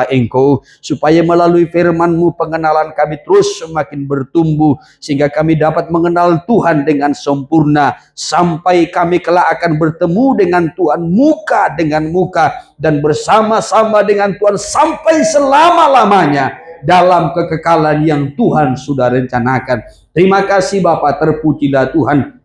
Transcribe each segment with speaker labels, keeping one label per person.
Speaker 1: Engkau, supaya melalui firman-Mu pengenalan kami terus semakin bertumbuh, sehingga kami dapat mengenal Tuhan dengan sempurna, sampai kami kelak akan bertemu dengan Tuhan muka dengan muka, dan bersama-sama dengan Tuhan sampai selama-lamanya dalam kekekalan yang Tuhan sudah rencanakan. Terima kasih Bapa, terpujilah Tuhan.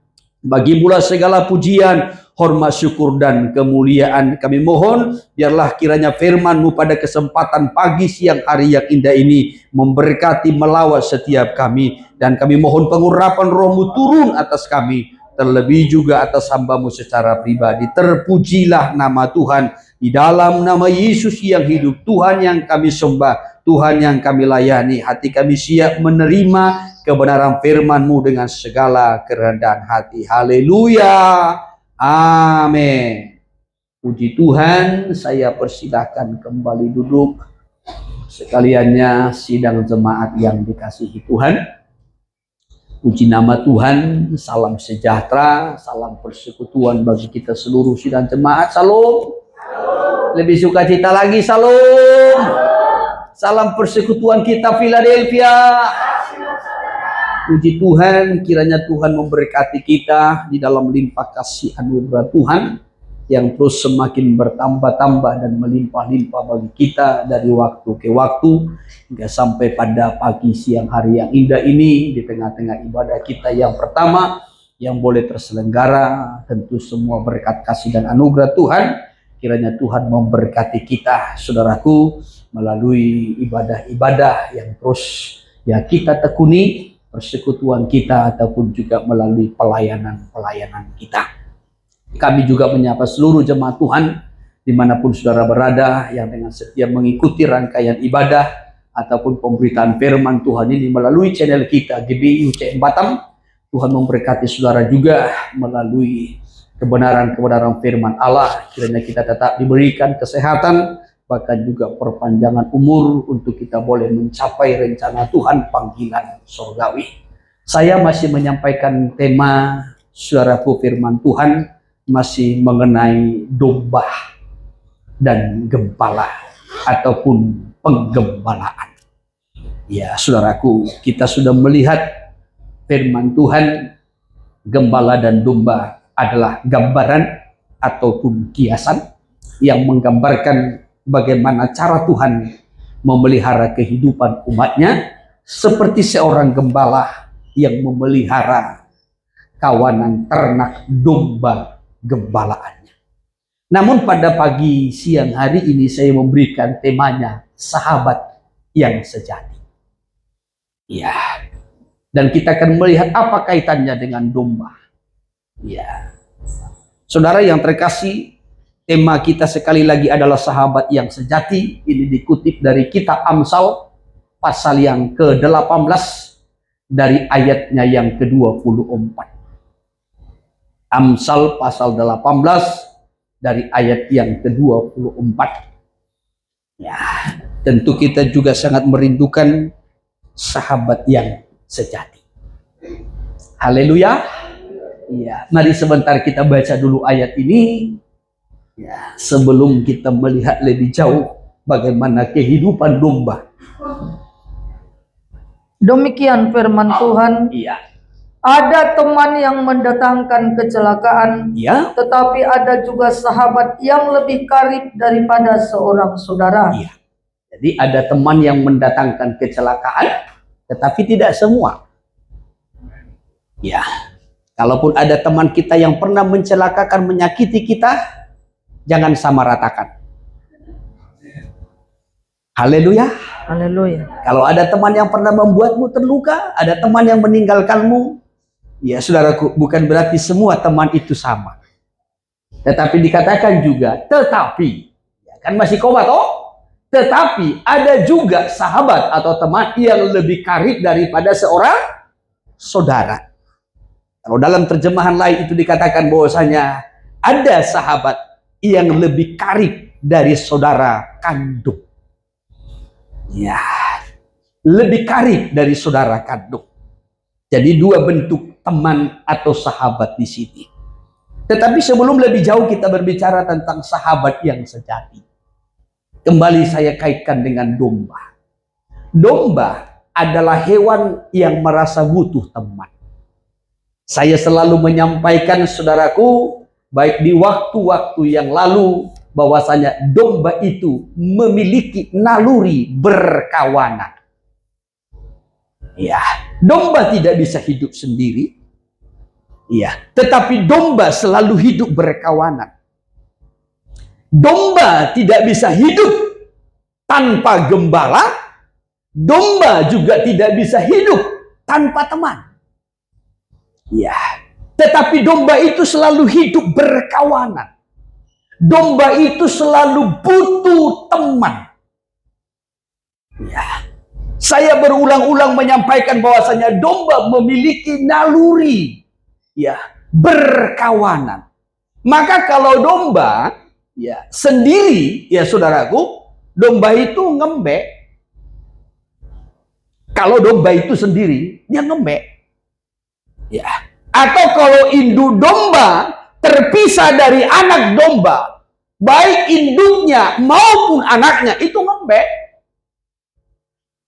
Speaker 1: Bagi mula segala pujian, hormat, syukur, dan kemuliaan. Kami mohon, biarlah kiranya firman-Mu pada kesempatan pagi, siang, hari yang indah ini memberkati, melawat setiap kami. Dan kami mohon pengurapan Roh-Mu turun atas kami, terlebih juga atas hamba-Mu secara pribadi. Terpujilah nama Tuhan. Di dalam nama Yesus yang hidup, Tuhan yang kami sembah, Tuhan yang kami layani, hati kami siap menerima kebenaran firman-Mu dengan segala kerendahan hati. Haleluya. Amin. Puji Tuhan, saya persilahkan kembali duduk. Sekaliannya sidang jemaat yang dikasihi Tuhan. Puji nama Tuhan, salam sejahtera, salam persekutuan bagi kita seluruh sidang jemaat. Salam. Lebih sukacita lagi, salam. Salam persekutuan kita Philadelphia. Puji Tuhan, kiranya Tuhan memberkati kita di dalam limpah kasih anugerah Tuhan yang terus semakin bertambah-tambah dan melimpah-limpah bagi kita dari waktu ke waktu, hingga sampai pada pagi siang hari yang indah ini, di tengah-tengah ibadah kita yang pertama yang boleh terselenggara. Tentu semua berkat kasih dan anugerah Tuhan. Kiranya Tuhan memberkati kita, saudaraku, melalui ibadah-ibadah yang terus ya kita tekuni, persekutuan kita, ataupun juga melalui pelayanan-pelayanan kita. Kami juga menyapa seluruh jemaat Tuhan dimanapun saudara berada, yang dengan setia mengikuti rangkaian ibadah ataupun pemberitaan firman Tuhan ini melalui channel kita GBI UCM Batam. Tuhan memberkati saudara juga melalui kebenaran-kebenaran firman Allah. Kiranya kita tetap diberikan kesehatan, bahkan juga perpanjangan umur untuk kita boleh mencapai rencana Tuhan, panggilan surgawi. Saya masih menyampaikan tema saudaraku firman Tuhan masih mengenai domba dan gembala ataupun penggembalaan. Ya, saudaraku, kita sudah melihat firman Tuhan, gembala dan domba adalah gambaran ataupun kiasan yang menggambarkan bagaimana cara Tuhan memelihara kehidupan umatnya, seperti seorang gembala yang memelihara kawanan ternak domba gembalaannya. Namun pada pagi siang hari ini saya memberikan temanya sahabat yang sejati. Ya, dan kita akan melihat apa kaitannya dengan domba. Ya, saudara yang terkasih, tema kita sekali lagi adalah sahabat yang sejati. Ini dikutip dari kitab Amsal pasal yang ke-18 dari ayatnya yang ke-24. Amsal pasal 18 dari ayat yang ke-24. Ya, tentu kita juga sangat merindukan sahabat yang sejati. Haleluya. Ya, mari sebentar kita baca dulu ayat ini. Ya, sebelum kita melihat lebih jauh bagaimana kehidupan domba.
Speaker 2: Demikian firman Tuhan.
Speaker 1: Iya.
Speaker 2: Ada teman yang mendatangkan kecelakaan,
Speaker 1: Iya.
Speaker 2: tetapi ada juga sahabat yang lebih karib daripada seorang saudara.
Speaker 1: Iya. Jadi ada teman yang mendatangkan kecelakaan, tetapi tidak semua. Ya. Kalaupun ada teman kita yang pernah mencelakakan, menyakiti kita, jangan samaratakan. Haleluya.
Speaker 2: Haleluya.
Speaker 1: Kalau ada teman yang pernah membuatmu terluka, ada teman yang meninggalkanmu, ya saudaraku, bukan berarti semua teman itu sama. Tetapi dikatakan juga, tetapi, ya kan masih koma toh? Tetapi ada juga sahabat atau teman yang lebih karib daripada seorang saudara. Kalau dalam terjemahan lain itu dikatakan bahwasanya ada sahabat yang lebih karib dari saudara kandung. Ya, lebih karib dari saudara kandung. Jadi dua bentuk teman atau sahabat di sini. Tetapi sebelum lebih jauh kita berbicara tentang sahabat yang sejati. Kembali saya kaitkan dengan domba. Domba adalah hewan yang merasa butuh teman. Saya selalu menyampaikan, saudaraku, baik di waktu-waktu yang lalu, bahwasanya domba itu memiliki naluri berkawanan. Ya, domba tidak bisa hidup sendiri. Ya, tetapi domba selalu hidup berkawanan. Domba tidak bisa hidup tanpa gembala. Domba juga tidak bisa hidup tanpa teman. Ya, tetapi domba itu selalu hidup berkawanan. Domba itu selalu butuh teman. Ya, saya berulang-ulang menyampaikan bahwasanya domba memiliki naluri, ya, berkawanan. Maka kalau domba, ya, sendiri, ya saudaraku, domba itu ngembek. Kalau domba itu sendiri, dia ngembek. Ya. Atau kalau induk domba terpisah dari anak domba, baik induknya maupun anaknya, itu ngembek.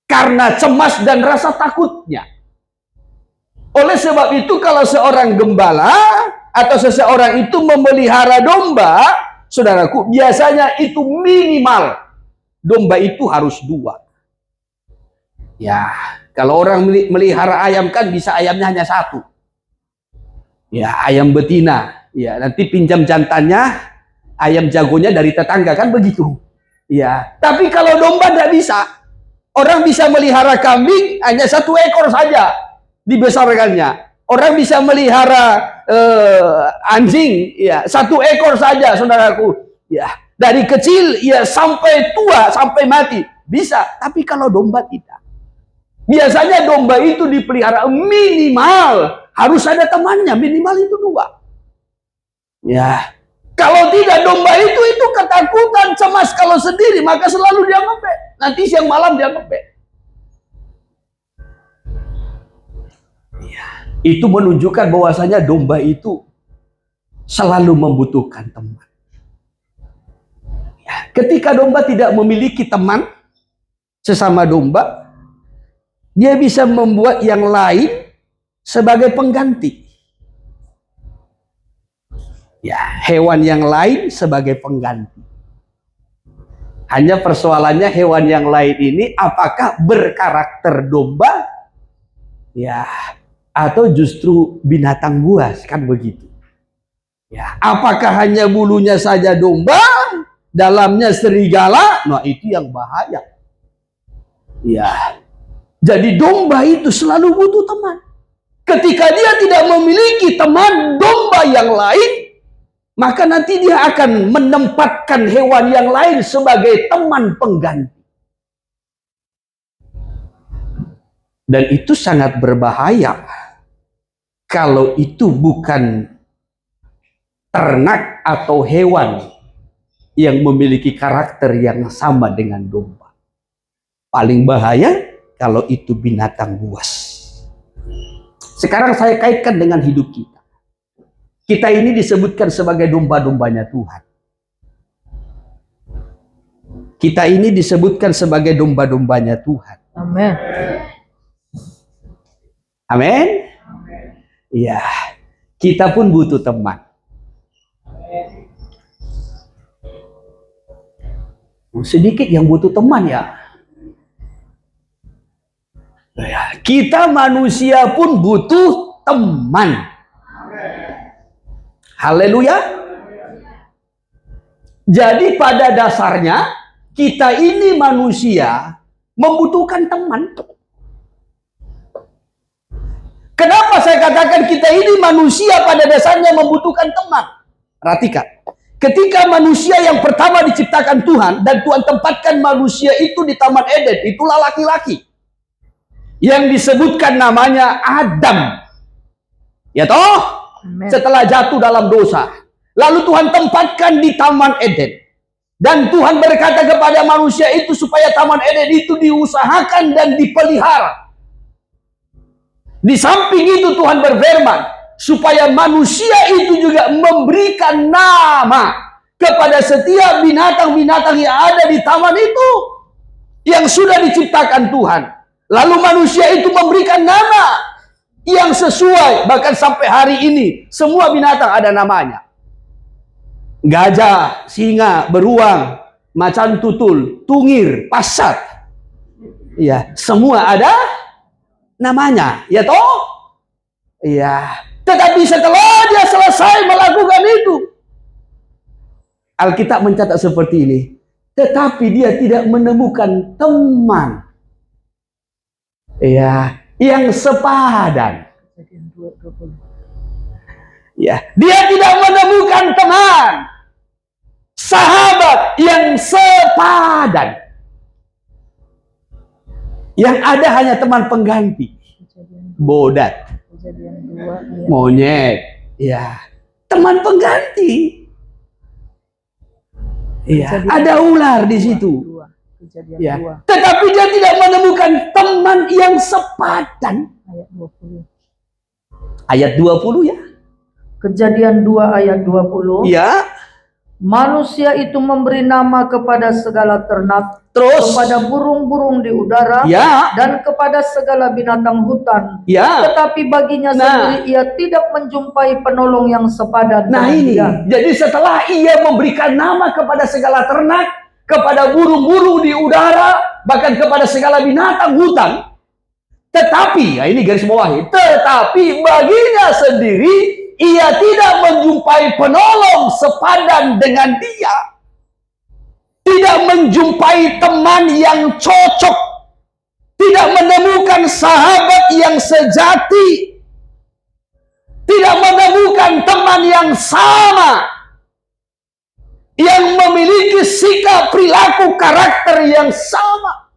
Speaker 1: Karena cemas dan rasa takutnya. Oleh sebab itu, kalau seorang gembala atau seseorang itu memelihara domba, saudaraku, biasanya itu minimal domba itu harus 2. Ya, kalau orang melihara ayam kan bisa ayamnya hanya 1. Ya, ayam betina. Ya, nanti pinjam jantannya, ayam jagonya dari tetangga, kan begitu. Ya, tapi kalau domba tidak bisa. Orang bisa melihara kambing hanya 1 ekor saja dibesarkannya. Orang bisa melihara anjing, ya 1 ekor saja, saudaraku. Ya, dari kecil ya sampai tua, sampai mati bisa. Tapi kalau domba tidak. Biasanya domba itu dipelihara minimal harus ada temannya, minimal itu 2. Ya, kalau tidak domba itu ketakutan, cemas kalau sendiri, maka selalu dia ngembek. Nanti siang malam dia ngembek. Ya, itu menunjukkan bahwasanya domba itu selalu membutuhkan teman. Ya, ketika domba tidak memiliki teman sesama domba, dia bisa membuat yang lain sebagai pengganti. Ya, hewan yang lain sebagai pengganti. Hanya persoalannya hewan yang lain ini apakah berkarakter domba, ya, atau justru binatang buas, kan begitu. Ya, apakah hanya bulunya saja domba, dalamnya serigala? Nah, itu yang bahaya. Ya. Jadi domba itu selalu butuh teman. Ketika dia tidak memiliki teman domba yang lain, maka nanti dia akan menempatkan hewan yang lain sebagai teman pengganti. Dan itu sangat berbahaya kalau itu bukan ternak atau hewan yang memiliki karakter yang sama dengan domba. Paling bahaya kalau itu binatang buas. Sekarang saya kaitkan dengan hidup kita. Kita ini disebutkan sebagai domba-dombanya Tuhan. Kita ini disebutkan sebagai domba-dombanya Tuhan.
Speaker 2: Amin.
Speaker 1: Amin. Ya, kita pun butuh teman. Sedikit yang butuh teman ya. Kita manusia pun butuh teman. Haleluya. Jadi pada dasarnya kita ini manusia membutuhkan teman. Kenapa saya katakan kita ini manusia pada dasarnya membutuhkan teman? Perhatikan. Ketika manusia yang pertama diciptakan Tuhan dan Tuhan tempatkan manusia itu di Taman Eden, itulah laki-laki yang disebutkan namanya Adam. Ya toh? Amen. Setelah jatuh dalam dosa, lalu Tuhan tempatkan di Taman Eden. Dan Tuhan berkata kepada manusia itu supaya Taman Eden itu diusahakan dan dipelihara. Di samping itu Tuhan berfirman supaya manusia itu juga memberikan nama kepada setiap binatang-binatang yang ada di taman itu yang sudah diciptakan Tuhan. Lalu manusia itu memberikan nama yang sesuai. Bahkan sampai hari ini semua binatang ada namanya. Gajah, singa, beruang, macan tutul, tungir, pasat. Ya, semua ada namanya, ya toh? Ya. Tetapi setelah dia selesai melakukan itu, Alkitab mencatat seperti ini. Tetapi dia tidak menemukan teman. Ya, yang sepadan. Ya, dia tidak menemukan teman, sahabat yang sepadan. Yang ada hanya teman pengganti. Bodat. Monyet. Ya, teman pengganti. Ya, ada ular di situ. Ya. Tetapi dia tidak menemukan teman yang sepadan. Ayat 20 ya.
Speaker 2: Kejadian 2 ayat 20.
Speaker 1: Ya.
Speaker 2: Manusia itu memberi nama kepada segala ternak,
Speaker 1: Terus
Speaker 2: kepada burung-burung di udara,
Speaker 1: ya,
Speaker 2: dan kepada segala binatang hutan.
Speaker 1: Ya.
Speaker 2: Tetapi baginya sendiri ia tidak menjumpai penolong yang sepadan.
Speaker 1: Nah ini, jadi setelah ia memberikan nama kepada segala ternak, kepada burung-burung di udara, bahkan kepada segala binatang hutan, tetapi, ya ini garis bawahi, tetapi baginya sendiri ia tidak menjumpai penolong sepadan dengan dia. Tidak menjumpai teman yang cocok. Tidak menemukan sahabat yang sejati. Tidak menemukan teman yang sama. Yang memiliki sikap, perilaku, karakter yang sama.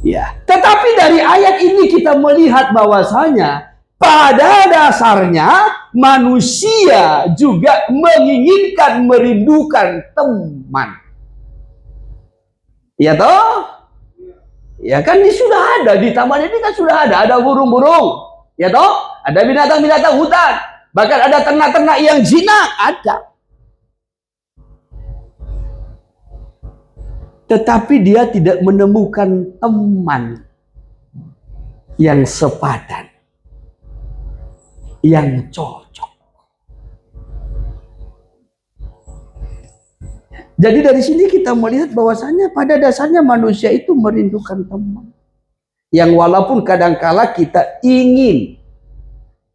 Speaker 1: Ya, tetapi dari ayat ini kita melihat bahwasanya pada dasarnya manusia juga menginginkan, merindukan teman. Ya toh? Ya kan ini sudah ada di taman ini kan sudah ada burung-burung. Ya toh? Ada binatang-binatang hutan. Bahkan ada ternak-ternak yang jinak, ada. Tetapi dia tidak menemukan teman yang sepadan, yang cocok. Jadi dari sini kita melihat bahwasanya pada dasarnya manusia itu merindukan teman. Yang walaupun kadangkala kita ingin,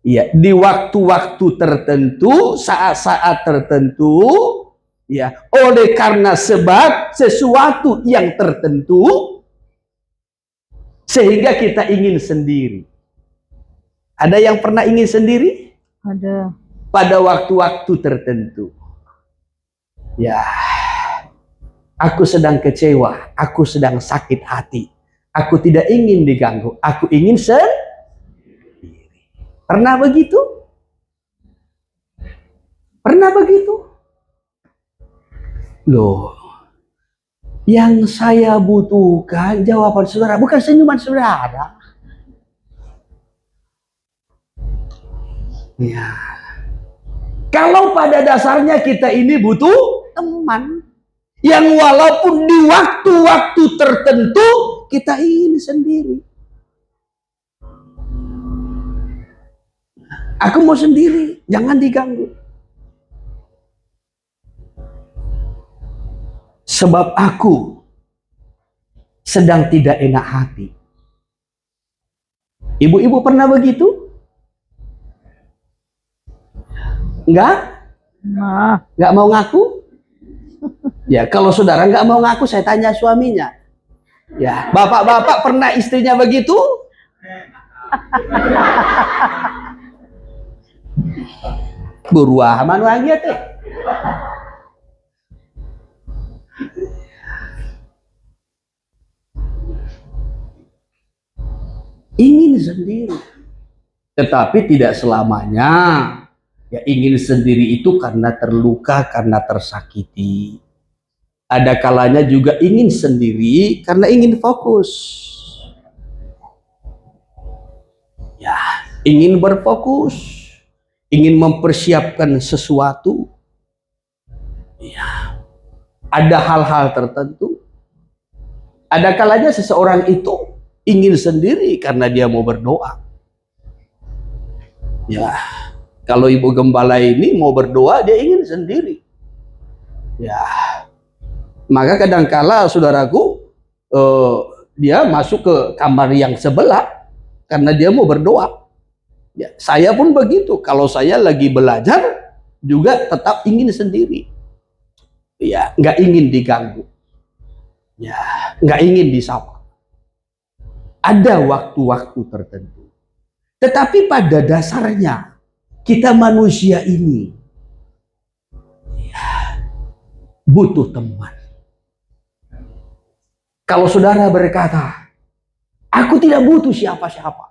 Speaker 1: ya, di waktu-waktu tertentu, saat-saat tertentu, ya, oleh karena sebab sesuatu yang tertentu, sehingga kita ingin sendiri. Ada yang pernah ingin sendiri?
Speaker 2: Ada.
Speaker 1: Pada waktu-waktu tertentu. Ya, aku sedang kecewa, aku sedang sakit hati, aku tidak ingin diganggu, aku ingin sendiri. Pernah begitu? Pernah begitu? Loh, yang saya butuhkan jawaban saudara, bukan senyuman saudara. Ya. Kalau pada dasarnya kita ini butuh teman yang walaupun di waktu-waktu tertentu kita ingin sendiri. Aku mau sendiri, jangan diganggu. Sebab aku sedang tidak enak hati. Ibu-ibu pernah begitu? Enggak? Enggak mau ngaku? Ya, kalau saudara enggak mau ngaku, saya tanya suaminya. Ya, bapak-bapak pernah istrinya begitu? Buruah manu lagi teh. Ingin sendiri. Tetapi tidak selamanya. Ya, ingin sendiri itu karena terluka, karena tersakiti. Ada kalanya juga ingin sendiri karena ingin fokus. Ya, ingin berfokus. ingin mempersiapkan sesuatu, ya, ada hal-hal tertentu. Ada kalanya seseorang itu ingin sendiri karena dia mau berdoa. Ya, kalau Ibu Gembala ini mau berdoa, dia ingin sendiri. Ya, maka kadangkala saudaraku, dia masuk ke kamar yang sebelah karena dia mau berdoa. Ya, saya pun begitu. Kalau saya lagi belajar juga tetap ingin sendiri. Ya, nggak ingin diganggu. Ya, nggak ingin disapa. Ada waktu-waktu tertentu. Tetapi pada dasarnya kita manusia ini ya, butuh teman. Kalau saudara berkata, aku tidak butuh siapa-siapa,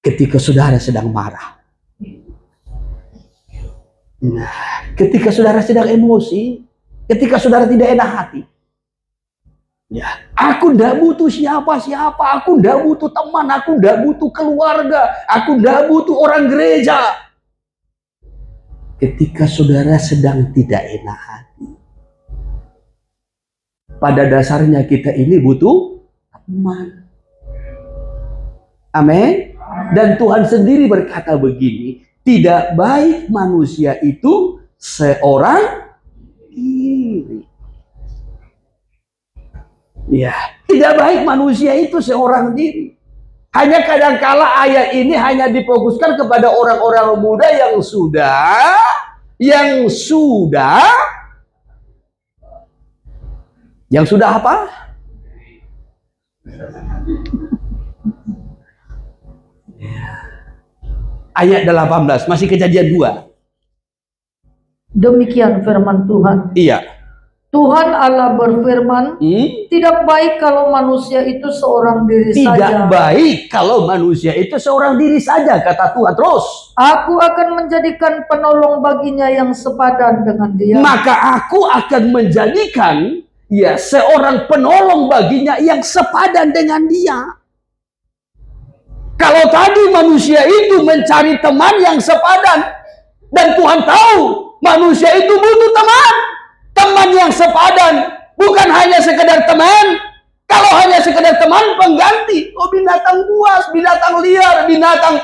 Speaker 1: ketika saudara sedang marah, nah, ketika saudara sedang emosi, ketika saudara tidak enak hati, ya, aku tidak butuh siapa-siapa, aku tidak butuh teman, aku tidak butuh keluarga, aku tidak butuh orang gereja. Ketika saudara sedang tidak enak hati, pada dasarnya kita ini butuh teman. Amin. Dan Tuhan sendiri berkata begini, tidak baik manusia itu seorang diri. Ya, tidak baik manusia itu seorang diri. Hanya kadangkala ayat ini hanya difokuskan kepada orang-orang muda yang sudah apa? Ayat 18, masih Kejadian 2.
Speaker 2: Demikian firman Tuhan.
Speaker 1: Iya.
Speaker 2: Tuhan Allah berfirman, tidak baik kalau manusia itu seorang diri saja.
Speaker 1: Tidak baik kalau manusia itu seorang diri saja, kata Tuhan. Terus,
Speaker 2: aku akan menjadikan penolong baginya yang sepadan dengan dia.
Speaker 1: Maka aku akan menjadikan seorang penolong baginya yang sepadan dengan dia. Kalau tadi manusia itu mencari teman yang sepadan, dan Tuhan tahu manusia itu butuh teman yang sepadan, bukan hanya sekedar teman. Kalau hanya sekedar teman pengganti, binatang buas, binatang liar, binatang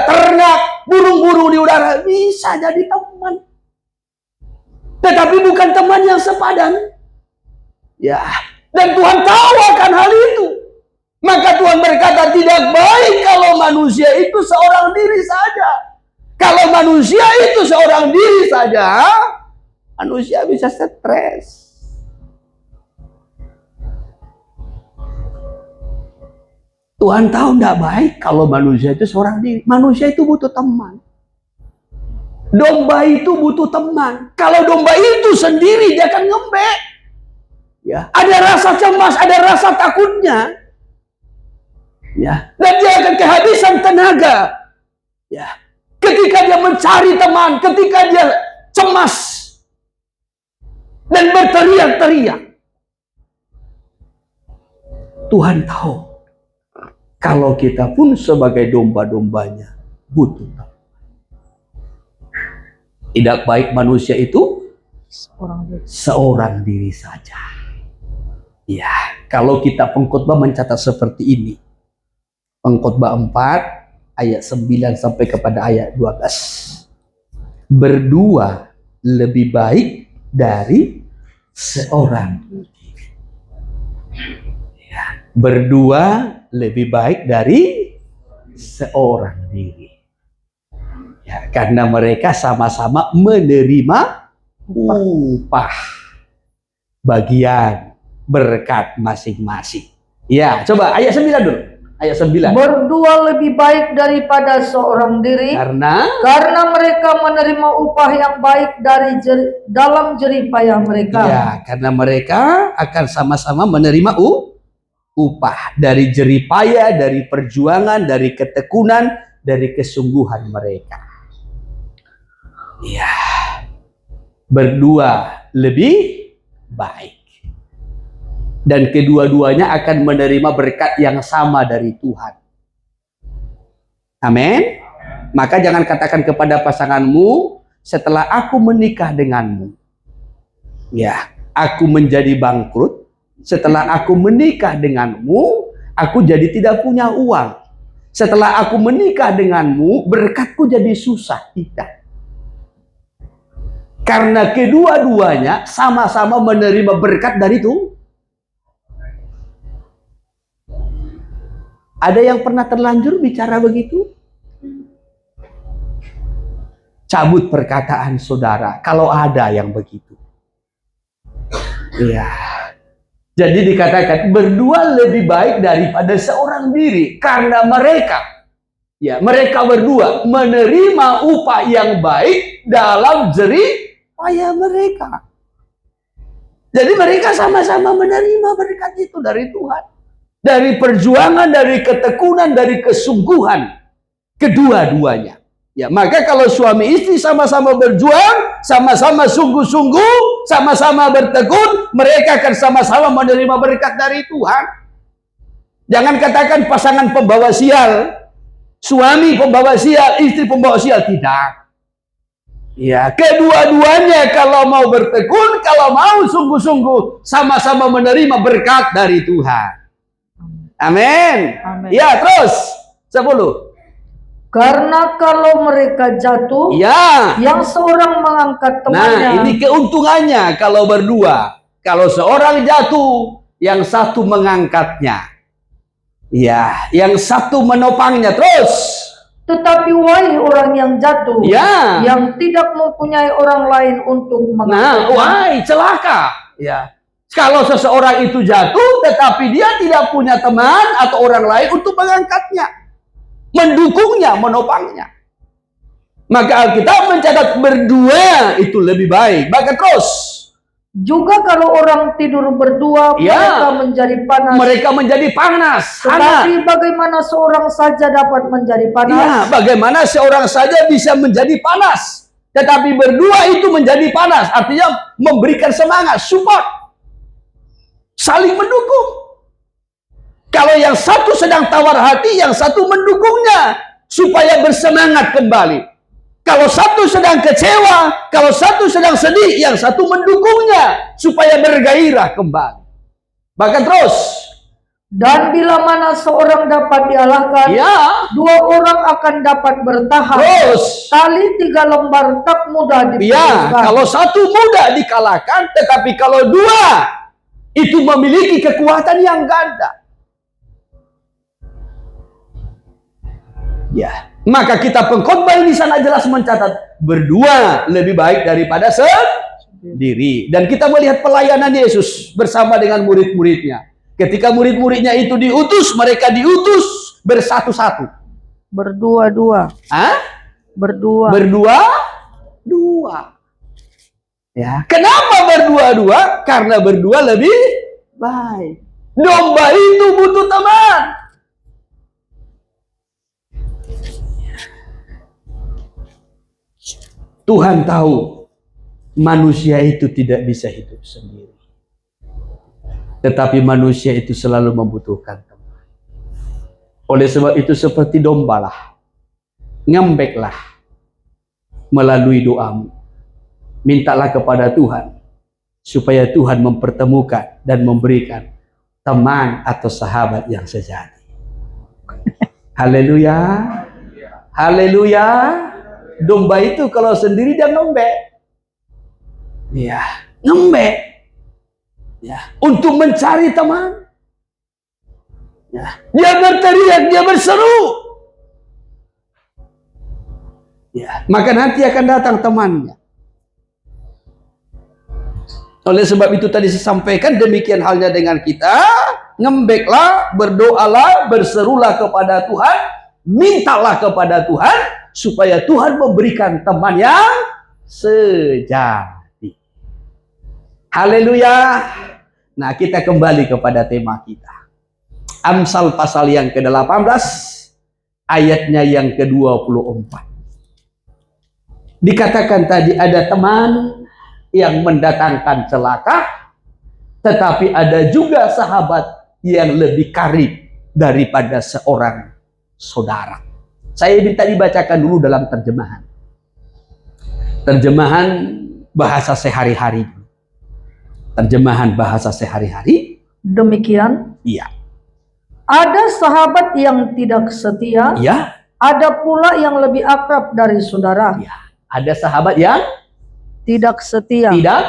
Speaker 1: ternak, burung-burung di udara bisa jadi teman. Tetapi bukan teman yang sepadan. Ya, dan Tuhan tahu akan hal itu. Maka Tuhan berkata, tidak baik kalau manusia itu seorang diri saja. Kalau manusia itu seorang diri saja, manusia bisa stres. Tuhan tahu tidak baik kalau manusia itu seorang diri. Manusia itu butuh teman. Domba itu butuh teman. Kalau domba itu sendiri, dia akan ngembek. Ya, ada rasa cemas, ada rasa takutnya. Ya, dan dia akan kehabisan tenaga. Ya, ketika dia mencari teman, ketika dia cemas dan berteriak-teriak. Tuhan tahu kalau kita pun sebagai domba-dombanya butuh teman. Tidak baik manusia itu seorang diri saja. Ya, kalau kita pengkhotbah mencatat seperti ini. Pengkhotbah 4 ayat 9 sampai kepada ayat 12. Berdua lebih baik dari seorang diri. Ya, berdua lebih baik dari seorang diri. Ya, karena mereka sama-sama menerima upah bagian berkat masing-masing. Ya, coba ayat 9 dulu. Ayat 9.
Speaker 2: Berdua lebih baik daripada seorang diri, karena mereka menerima upah yang baik dari dalam jerih payah mereka.
Speaker 1: Ya, karena mereka akan sama-sama menerima upah dari jerih payah, dari perjuangan, dari ketekunan, dari kesungguhan mereka. Ya, berdua lebih baik. Dan kedua-duanya akan menerima berkat yang sama dari Tuhan. Amin. Maka jangan katakan kepada pasanganmu, setelah aku menikah denganmu, ya, aku menjadi bangkrut. Setelah aku menikah denganmu, aku jadi tidak punya uang. Setelah aku menikah denganmu, berkatku jadi susah. Tidak. Karena kedua-duanya sama-sama menerima berkat dari itu. Ada yang pernah terlanjur bicara begitu? Cabut perkataan saudara, kalau ada yang begitu. Iya. Jadi dikatakan berdua lebih baik daripada seorang diri, karena mereka berdua menerima upah yang baik dalam jerih payah mereka. Jadi mereka sama-sama menerima berkat itu dari Tuhan. Dari perjuangan, dari ketekunan, dari kesungguhan kedua-duanya. Ya, maka kalau suami istri sama-sama berjuang, sama-sama sungguh-sungguh, sama-sama bertekun, mereka akan sama-sama menerima berkat dari Tuhan. Jangan katakan pasangan pembawa sial, suami pembawa sial, istri pembawa sial, tidak. Ya, kedua-duanya kalau mau bertekun, kalau mau sungguh-sungguh, sama-sama menerima berkat dari Tuhan. Amin. Ya, terus 10.
Speaker 2: Karena kalau mereka jatuh,
Speaker 1: ya,
Speaker 2: yang seorang mengangkat temannya.
Speaker 1: Nah, ini keuntungannya kalau berdua. Kalau seorang jatuh, yang satu mengangkatnya. Ya, yang satu menopangnya. Terus.
Speaker 2: Tetapi wahai orang yang jatuh,
Speaker 1: ya,
Speaker 2: yang tidak mempunyai orang lain untuk mengangkatnya.
Speaker 1: Nah, wahai celaka. Ya. Kalau seseorang itu jatuh, tetapi dia tidak punya teman atau orang lain untuk mengangkatnya, mendukungnya, menopangnya. Maka Alkitab mencatat berdua itu lebih baik. Bahkan terus.
Speaker 2: Juga kalau orang tidur berdua, mereka menjadi panas.
Speaker 1: Mereka menjadi panas.
Speaker 2: Tetapi bagaimana seorang saja dapat menjadi panas?
Speaker 1: Ya, bagaimana seorang saja bisa menjadi panas? Tetapi berdua itu menjadi panas. Artinya memberikan semangat, support. Saling mendukung. Kalau yang satu sedang tawar hati, yang satu mendukungnya supaya bersemangat kembali. Kalau satu sedang kecewa, kalau satu sedang sedih, yang satu mendukungnya supaya bergairah kembali. Bahkan terus.
Speaker 2: Dan bila mana seorang dapat dialahkan, dua orang akan dapat bertahan.
Speaker 1: Terus.
Speaker 2: Tali 3 lembar tak mudah dipecahkan.
Speaker 1: Kalau satu mudah dikalahkan, tetapi kalau dua itu memiliki kekuatan yang ganda. Ya, maka kita pengkhotbah di sana jelas mencatat berdua lebih baik daripada sendiri. Dan kita melihat pelayanan Yesus bersama dengan murid-muridnya. Ketika murid-muridnya itu diutus, mereka diutus bersatu-satu.
Speaker 2: Berdua-dua.
Speaker 1: Berdua-dua. Ya, kenapa berdua-dua? Karena berdua lebih baik. Domba itu butuh teman. Tuhan tahu manusia itu tidak bisa hidup sendiri. Tetapi manusia itu selalu membutuhkan teman. Oleh sebab itu seperti dombalah, ngembeklah melalui doamu. Mintalah kepada Tuhan supaya Tuhan mempertemukan dan memberikan teman atau sahabat yang sejati. Haleluya. Haleluya. Domba itu kalau sendiri dia ngembek. Ya, ngembek. Ya, untuk mencari teman. Ya, dia berteriak, dia berseru. Ya, maka nanti akan datang temannya. Oleh sebab itu tadi saya sampaikan demikian halnya dengan kita. Ngembeklah, berdoalah, berserulah kepada Tuhan, mintalah kepada Tuhan supaya Tuhan memberikan teman yang sejati. Haleluya. Nah, kita kembali kepada tema kita. Amsal pasal yang ke-18 ayatnya yang ke-24. Dikatakan tadi ada teman yang mendatangkan celaka, tetapi ada juga sahabat yang lebih karib daripada seorang saudara. Saya minta dibacakan dulu dalam terjemahan. Terjemahan bahasa sehari-hari. Terjemahan bahasa sehari-hari.
Speaker 2: Demikian.
Speaker 1: Iya.
Speaker 2: Ada sahabat yang tidak setia.
Speaker 1: Iya.
Speaker 2: Ada pula yang lebih akrab dari saudara.
Speaker 1: Iya. Ada sahabat yang
Speaker 2: tidak setia.
Speaker 1: Tidak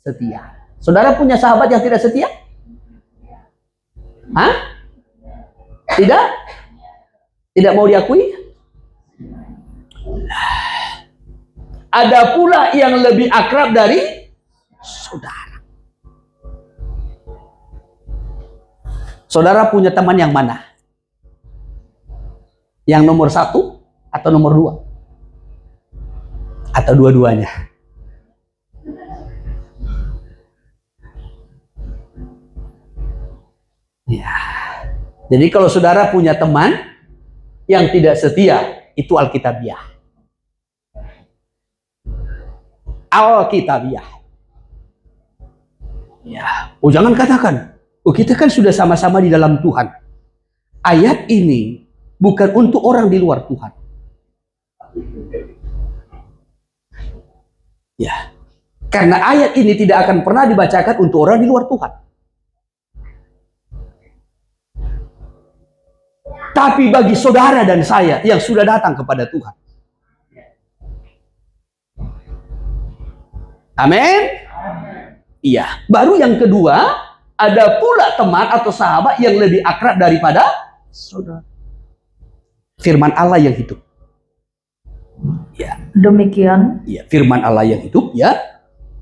Speaker 1: setia. Saudara punya sahabat yang tidak setia? Hah? Tidak? Tidak mau diakui? Ada pula yang lebih akrab dari saudara. Saudara punya teman yang mana? Yang nomor 1 atau nomor 2? Atau dua-duanya? Ya. Jadi kalau saudara punya teman yang tidak setia, itu Alkitabiah. Alkitabiah. Ya. Oh, jangan katakan, oh kita kan sudah sama-sama di dalam Tuhan. Ayat ini bukan untuk orang di luar Tuhan. Ya. Karena ayat ini tidak akan pernah dibacakan untuk orang di luar Tuhan. Tapi bagi saudara dan saya yang sudah datang kepada Tuhan. Amin. Iya. Baru yang kedua, ada pula teman atau sahabat yang lebih akrab daripada saudara. Firman Allah yang hidup. Ya.
Speaker 2: Demikian.
Speaker 1: Ya, firman Allah yang hidup, ya.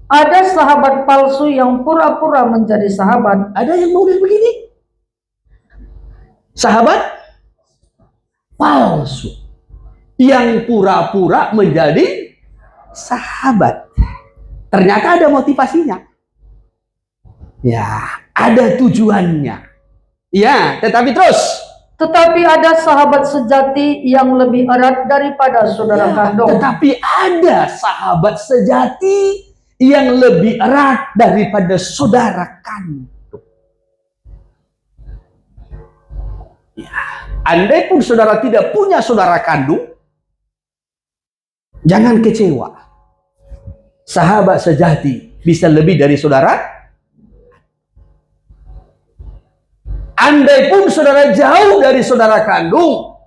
Speaker 2: Ada sahabat palsu yang pura-pura menjadi sahabat.
Speaker 1: Ada yang model begini. Sahabat palsu yang pura-pura menjadi sahabat. Ternyata ada motivasinya. Ya, ada tujuannya. Ya, tetapi terus.
Speaker 2: Tetapi ada sahabat sejati yang lebih erat daripada saudara kandung.
Speaker 1: Tetapi ada sahabat sejati yang lebih erat daripada saudara kandung. Ya. Andai pun saudara tidak punya saudara kandung, jangan kecewa. Sahabat sejati bisa lebih dari saudara. Andai pun saudara jauh dari saudara kandung,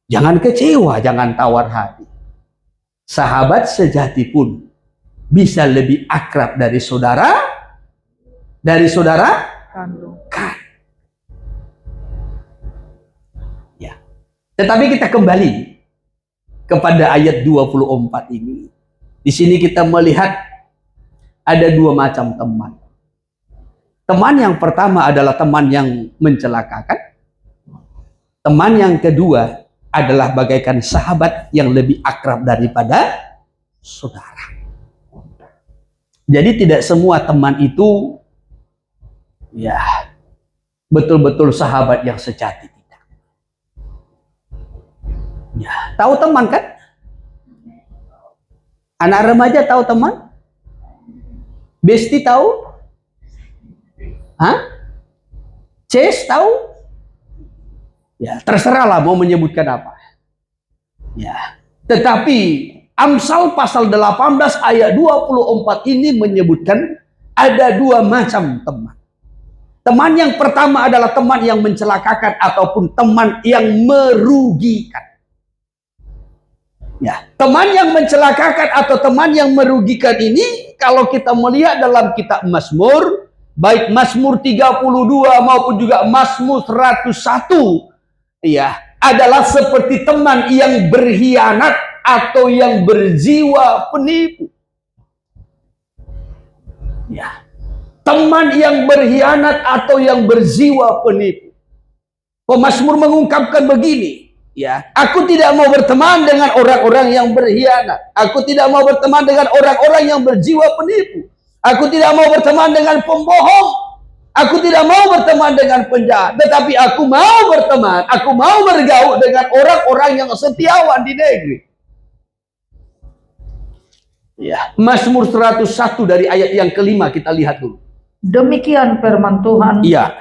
Speaker 1: jangan kecewa, jangan tawar hati. Sahabat sejati pun bisa lebih akrab dari saudara
Speaker 2: Kandung.
Speaker 1: Tetapi kita kembali kepada ayat 24 ini. Di sini kita melihat ada dua macam teman. Teman yang pertama adalah teman yang mencelakakan. Teman yang kedua adalah bagaikan sahabat yang lebih akrab daripada saudara. Jadi tidak semua teman itu ya betul-betul sahabat yang sejati. Ya, tahu teman kan? Anak remaja tahu teman? Besti tahu? Hah? Ces tahu? Ya, terserahlah mau menyebutkan apa. Ya. Tetapi Amsal pasal 18 ayat 24 ini menyebutkan ada dua macam teman. Teman yang pertama adalah teman yang mencelakakan ataupun teman yang merugikan. Ya, teman yang mencelakakan atau teman yang merugikan ini kalau kita melihat dalam kitab Mazmur, baik Mazmur 32 maupun juga Mazmur 101, ya, adalah seperti teman yang berkhianat atau yang berjiwa penipu. Ya. Teman yang berkhianat atau yang berjiwa penipu. Pemazmur mengungkapkan begini, ya, aku tidak mau berteman dengan orang-orang yang berkhianat. Aku tidak mau berteman dengan orang-orang yang berjiwa penipu. Aku tidak mau berteman dengan pembohong. Aku tidak mau berteman dengan penjahat. Tetapi aku mau berteman, aku mau bergaul dengan orang-orang yang setiawan di negeri. Ya, Mazmur 101 dari ayat yang kelima kita lihat dulu.
Speaker 2: Demikian firman Tuhan.
Speaker 1: Iya.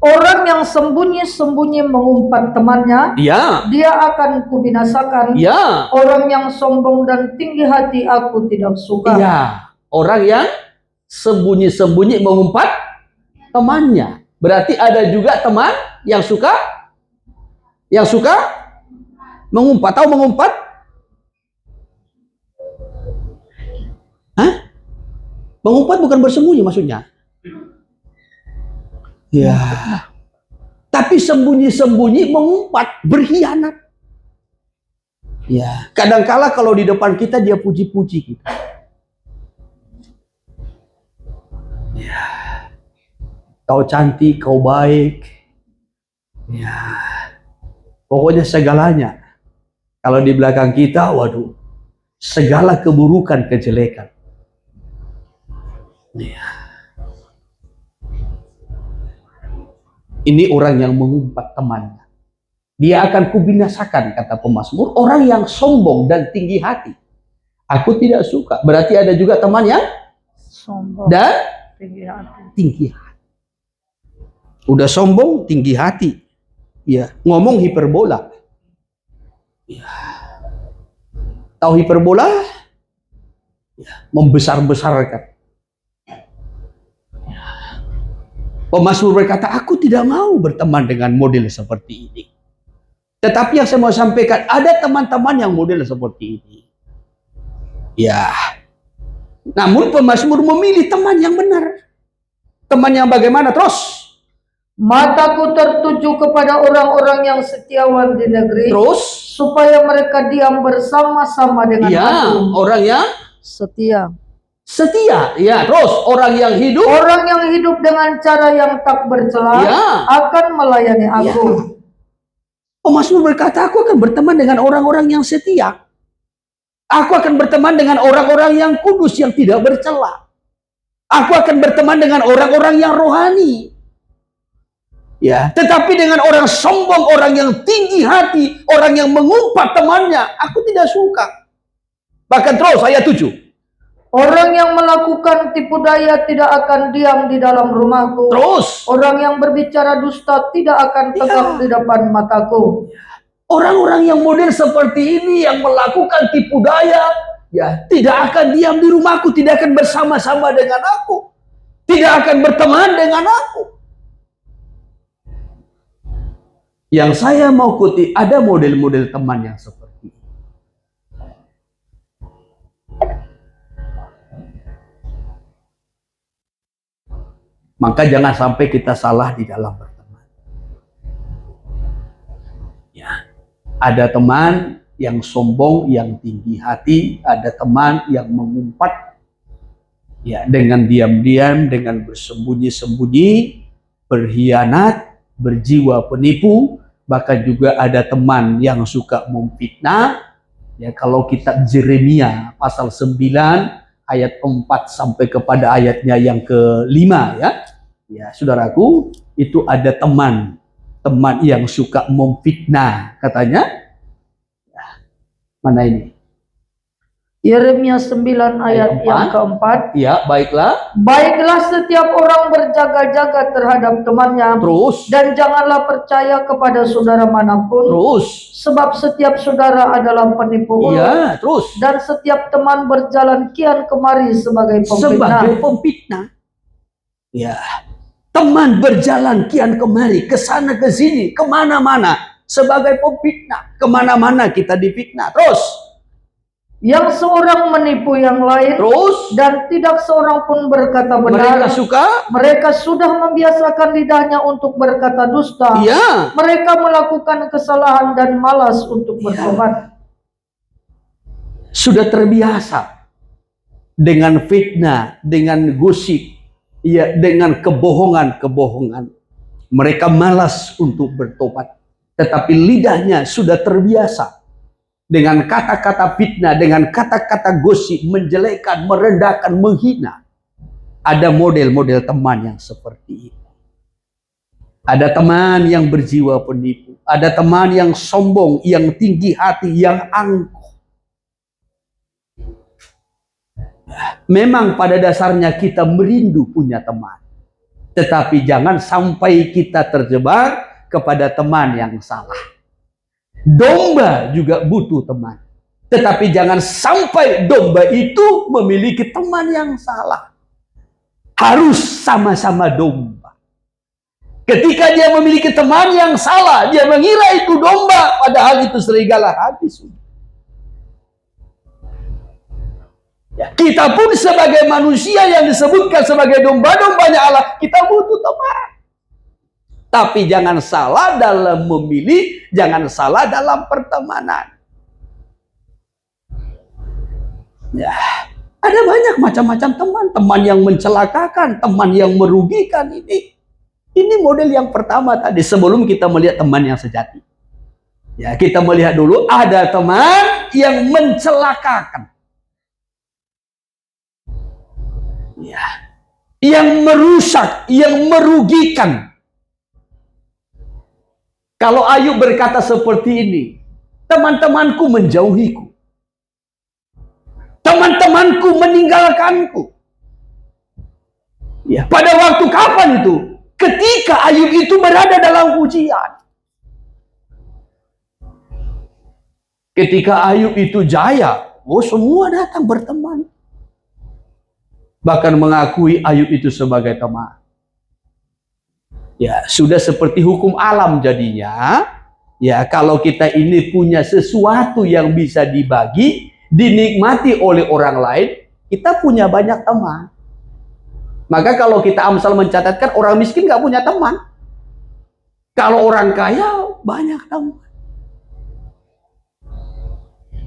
Speaker 2: Orang yang sembunyi-sembunyi mengumpat temannya,
Speaker 1: Ya.
Speaker 2: dia akan kubinasakan.
Speaker 1: Ya.
Speaker 2: Orang yang sombong dan tinggi hati aku tidak suka.
Speaker 1: Ya. Orang yang sembunyi-sembunyi mengumpat temannya. Berarti ada juga teman yang suka mengumpat. Tahu mengumpat? Hah? Mengumpat bukan bersembunyi maksudnya. Ya. Tapi sembunyi-sembunyi mengumpat, berkhianat. Ya. Kadangkala kalau di depan kita dia puji-puji kita. Ya. Kau cantik, kau baik. Ya. Pokoknya segalanya. Kalau di belakang kita, waduh, segala keburukan, kejelekan. Ya. Ini orang yang mengumpat temannya. Dia akan kubinasakan, kata pemazmur, orang yang sombong dan tinggi hati. Aku tidak suka. Berarti ada juga teman yang
Speaker 2: sombong
Speaker 1: dan
Speaker 2: tinggi hati.
Speaker 1: Udah sombong, tinggi hati. Ya, ngomong hiperbola. Ya. Tahu hiperbola? Ya, membesar-besarkan. Pemazmur berkata, aku tidak mau berteman dengan model seperti ini. Tetapi yang saya mau sampaikan, ada teman-teman yang model seperti ini. Ya. Namun pemazmur memilih teman yang benar. Teman yang bagaimana terus?
Speaker 2: Mataku tertuju kepada orang-orang yang setiawan di negeri.
Speaker 1: Terus?
Speaker 2: Supaya mereka diam bersama-sama dengan aku.
Speaker 1: Orang yang
Speaker 2: setia.
Speaker 1: Setia, ya. Terus orang yang hidup
Speaker 2: dengan cara yang tak bercela, akan melayani aku.
Speaker 1: Ya. Pemazmur berkata, aku akan berteman dengan orang-orang yang setia. Aku akan berteman dengan orang-orang yang kudus, yang tidak bercela. Aku akan berteman dengan orang-orang yang rohani. Ya, tetapi dengan orang sombong, orang yang tinggi hati, orang yang mengumpat temannya, aku tidak suka. Bahkan terus ayat 7.
Speaker 2: Orang yang melakukan tipu daya tidak akan diam di dalam rumahku.
Speaker 1: Terus.
Speaker 2: Orang yang berbicara dusta tidak akan tegak di depan mataku.
Speaker 1: Orang-orang yang model seperti ini, yang melakukan tipu daya, ya, tidak akan diam di rumahku, tidak akan bersama-sama dengan aku, tidak akan berteman dengan aku. Yang saya mau kutip, ada model-model teman yang seperti ini. Maka jangan sampai kita salah di dalam berteman. Ya. Ada teman yang sombong, yang tinggi hati, ada teman yang mengumpat, ya, dengan diam-diam, dengan bersembunyi-sembunyi, berkhianat, berjiwa penipu. Bahkan juga ada teman yang suka memfitnah. Ya, kalau kitab Yeremia pasal 9 ayat 4 sampai kepada ayatnya yang ke-5, ya. Ya, saudaraku, itu ada teman yang suka memfitnah, katanya. Ya, mana ini?
Speaker 2: Yeremia 9 ayat yang keempat.
Speaker 1: Ya, baiklah.
Speaker 2: Baiklah setiap orang berjaga-jaga terhadap temannya.
Speaker 1: Terus.
Speaker 2: Dan janganlah percaya kepada saudara manapun.
Speaker 1: Terus.
Speaker 2: Sebab setiap saudara adalah penipu ulut.
Speaker 1: Ya, terus.
Speaker 2: Dan setiap teman berjalan kian kemari sebagai
Speaker 1: pemfitnah. Ya. Teman berjalan kian kemari, ke sana ke sini, kemana-mana, sebagai pemfitnah. Kemana-mana kita difitnah. Terus.
Speaker 2: Yang seorang menipu yang lain.
Speaker 1: Terus.
Speaker 2: Dan tidak seorang pun berkata benar. Mereka sudah membiasakan lidahnya untuk berkata dusta.
Speaker 1: Ya.
Speaker 2: Mereka melakukan kesalahan dan malas untuk bertobat.
Speaker 1: Sudah terbiasa dengan fitnah, dengan gosip, ya, dengan kebohongan-kebohongan. Mereka malas untuk bertobat. Tetapi lidahnya sudah terbiasa dengan kata-kata fitnah, dengan kata-kata gosip, menjelekkan, merendahkan, menghina. Ada model-model teman yang seperti ini. Ada teman yang berjiwa penipu. Ada teman yang sombong, yang tinggi hati, yang angkuh. Memang pada dasarnya kita merindu punya teman. Tetapi jangan sampai kita terjebak kepada teman yang salah. Domba juga butuh teman. Tetapi jangan sampai domba itu memiliki teman yang salah. Harus sama-sama domba. Ketika dia memiliki teman yang salah, dia mengira itu domba, padahal itu serigala habis. Ya, kita pun sebagai manusia yang disebutkan sebagai domba-dombanya Allah, kita butuh teman. Tapi jangan salah dalam memilih, jangan salah dalam pertemanan. Ya, ada banyak macam-macam teman, teman yang mencelakakan, teman yang merugikan. Ini model yang pertama tadi, sebelum kita melihat teman yang sejati. Ya, kita melihat dulu ada teman yang mencelakakan. Ya, yang merusak, yang merugikan. Kalau Ayub berkata seperti ini, teman-temanku menjauhiku, teman-temanku meninggalkanku. Ya, pada waktu kapan itu? Ketika Ayub itu berada dalam ujian. Ketika Ayub itu jaya, semua datang berteman. Bahkan mengakui Ayub itu sebagai teman. Ya, sudah seperti hukum alam jadinya. Ya, kalau kita ini punya sesuatu yang bisa dibagi, dinikmati oleh orang lain, kita punya banyak teman. Maka kalau kita Amsal mencatatkan orang miskin nggak punya teman. Kalau orang kaya banyak teman.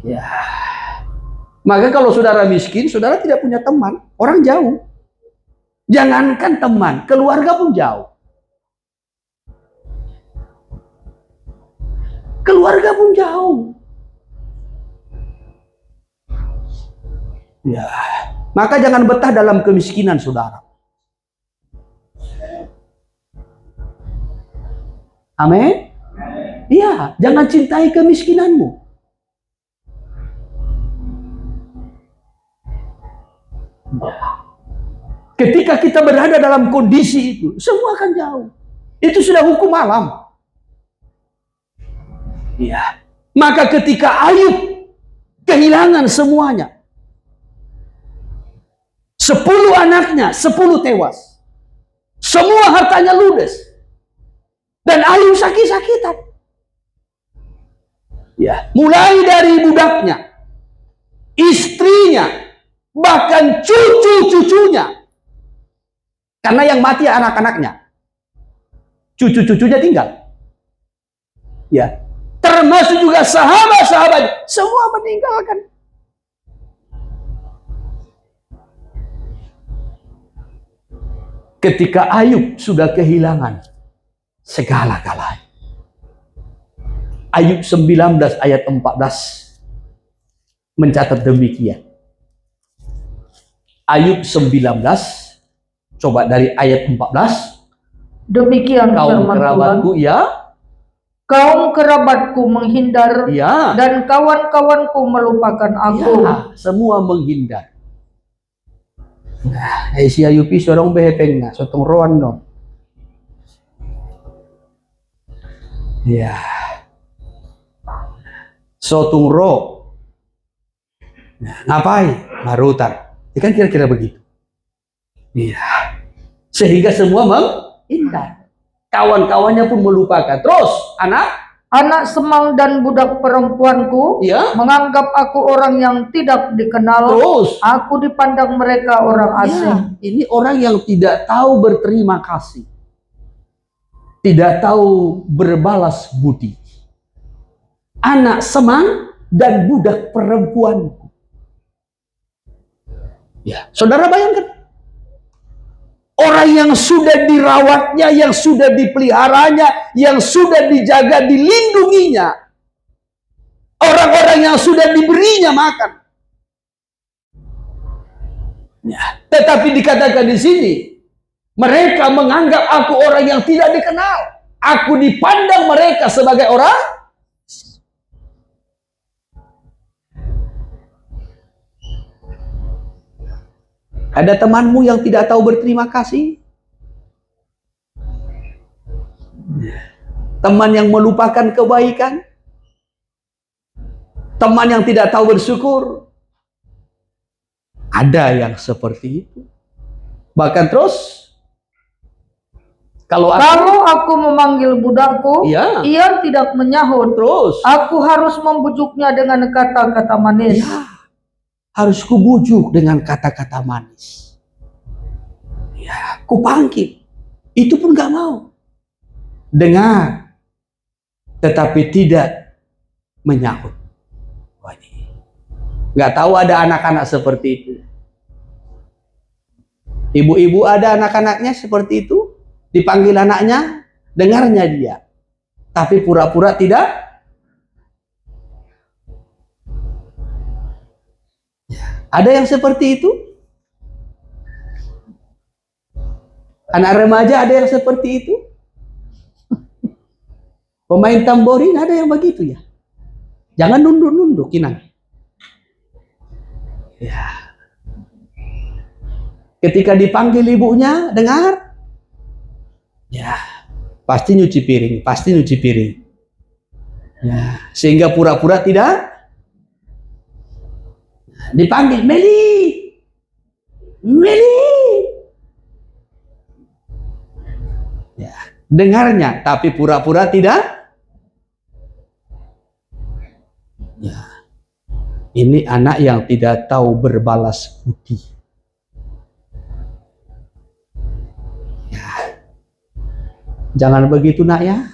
Speaker 1: Ya. Maka kalau saudara miskin, saudara tidak punya teman, orang jauh. Jangankan teman, keluarga pun jauh. Keluarga pun jauh. Ya. Maka jangan betah dalam kemiskinan, saudara. Amin. Iya, jangan cintai kemiskinanmu. Ketika kita berada dalam kondisi itu, semua akan jauh. Itu sudah hukum alam. Ya. Maka ketika Ayub kehilangan semuanya, 10 anaknya, 10 tewas. Semua hartanya ludes. Dan Ayub sakit-sakitan. Ya, mulai dari budaknya, istrinya, bahkan cucu-cucunya. Karena yang mati anak-anaknya. Cucu-cucunya tinggal. Ya. Termasuk juga sahabat-sahabat. Semua meninggalkan. Ketika Ayub sudah kehilangan segala-galanya. Ayub 19 ayat 14 mencatat demikian. Ayub 19, coba dari ayat 14.
Speaker 2: Demikian
Speaker 1: kaum kerabatku ya,
Speaker 2: kaum kerabatku menghindar
Speaker 1: ya,
Speaker 2: dan kawan-kawanku melupakan aku.
Speaker 1: Ya, semua menghindar. Nah, si Ayupi sorong behepeng na, sotong roan no. Ya. Sotung ro. Nah, ngapain? Marutan. Ya kan kira-kira begitu. Iya. Sehingga semua menghindar. Kawan-kawannya pun melupakan. Terus, anak
Speaker 2: semang dan budak perempuanku
Speaker 1: ya,
Speaker 2: menganggap aku orang yang tidak dikenal.
Speaker 1: Terus,
Speaker 2: aku dipandang mereka orang asing.
Speaker 1: Ya, ini orang yang tidak tahu berterima kasih. Tidak tahu berbalas budi. Anak semang dan budak perempuanku. Ya, saudara bayangkan. Orang yang sudah dirawatnya, yang sudah dipeliharanya, yang sudah dijaga, dilindunginya. Orang-orang yang sudah diberinya makan. Ya, tetapi dikatakan di sini, mereka menganggap aku orang yang tidak dikenal. Aku dipandang mereka sebagai orang. Ada temanmu yang tidak tahu berterima kasih? Teman yang melupakan kebaikan, teman yang tidak tahu bersyukur. Ada yang seperti itu. Bahkan terus, kalau
Speaker 2: aku memanggil budakku,
Speaker 1: ya,
Speaker 2: ia tidak menyahut.
Speaker 1: Terus,
Speaker 2: aku harus membujuknya dengan kata-kata manis.
Speaker 1: Ya, harus kubujuk dengan kata-kata manis. Ya, kupanggil. Itu pun gak mau. Dengar, tetapi tidak menyahut. Gak tahu ada anak-anak seperti itu. Ibu-ibu ada anak-anaknya seperti itu. Dipanggil anaknya, dengarnya dia. Tapi pura-pura tidak. Ada yang seperti itu? Anak remaja ada yang seperti itu? Pemain tamborin ada yang begitu ya? Jangan nunduk-nunduk, Kinang. Ya. Ketika dipanggil ibunya, dengar? Ya, pasti nyuci piring, pasti nyuci piring. Ya, sehingga pura-pura tidak. Dipanggil, Meli, Meli. Ya, dengarnya, tapi pura-pura tidak. Ya, ini anak yang tidak tahu berbalas budi. Jangan begitu nak ya.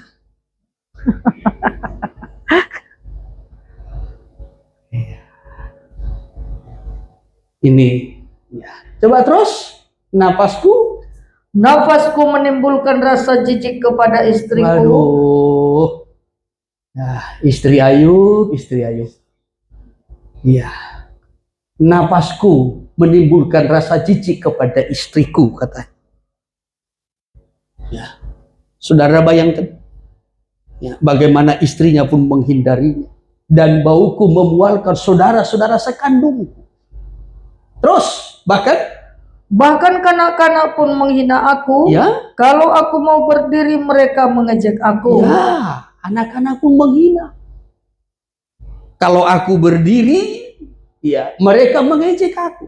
Speaker 1: Ini ya. Coba terus.
Speaker 2: Nafasku menimbulkan rasa jijik kepada istriku.
Speaker 1: Waduh. Ya, istri Ayub. Iya. Nafasku menimbulkan rasa jijik kepada istriku, katanya. Ya. Saudara bayangkan, ya, bagaimana istrinya pun menghindarinya, dan bauku memualkan saudara-saudara sekandungku. Terus bahkan kanak-kanak pun menghina aku. Ya. Kalau aku mau berdiri, mereka mengejek aku. Ya, anak-anak pun menghina. Kalau aku berdiri, ya, mereka mengejek aku.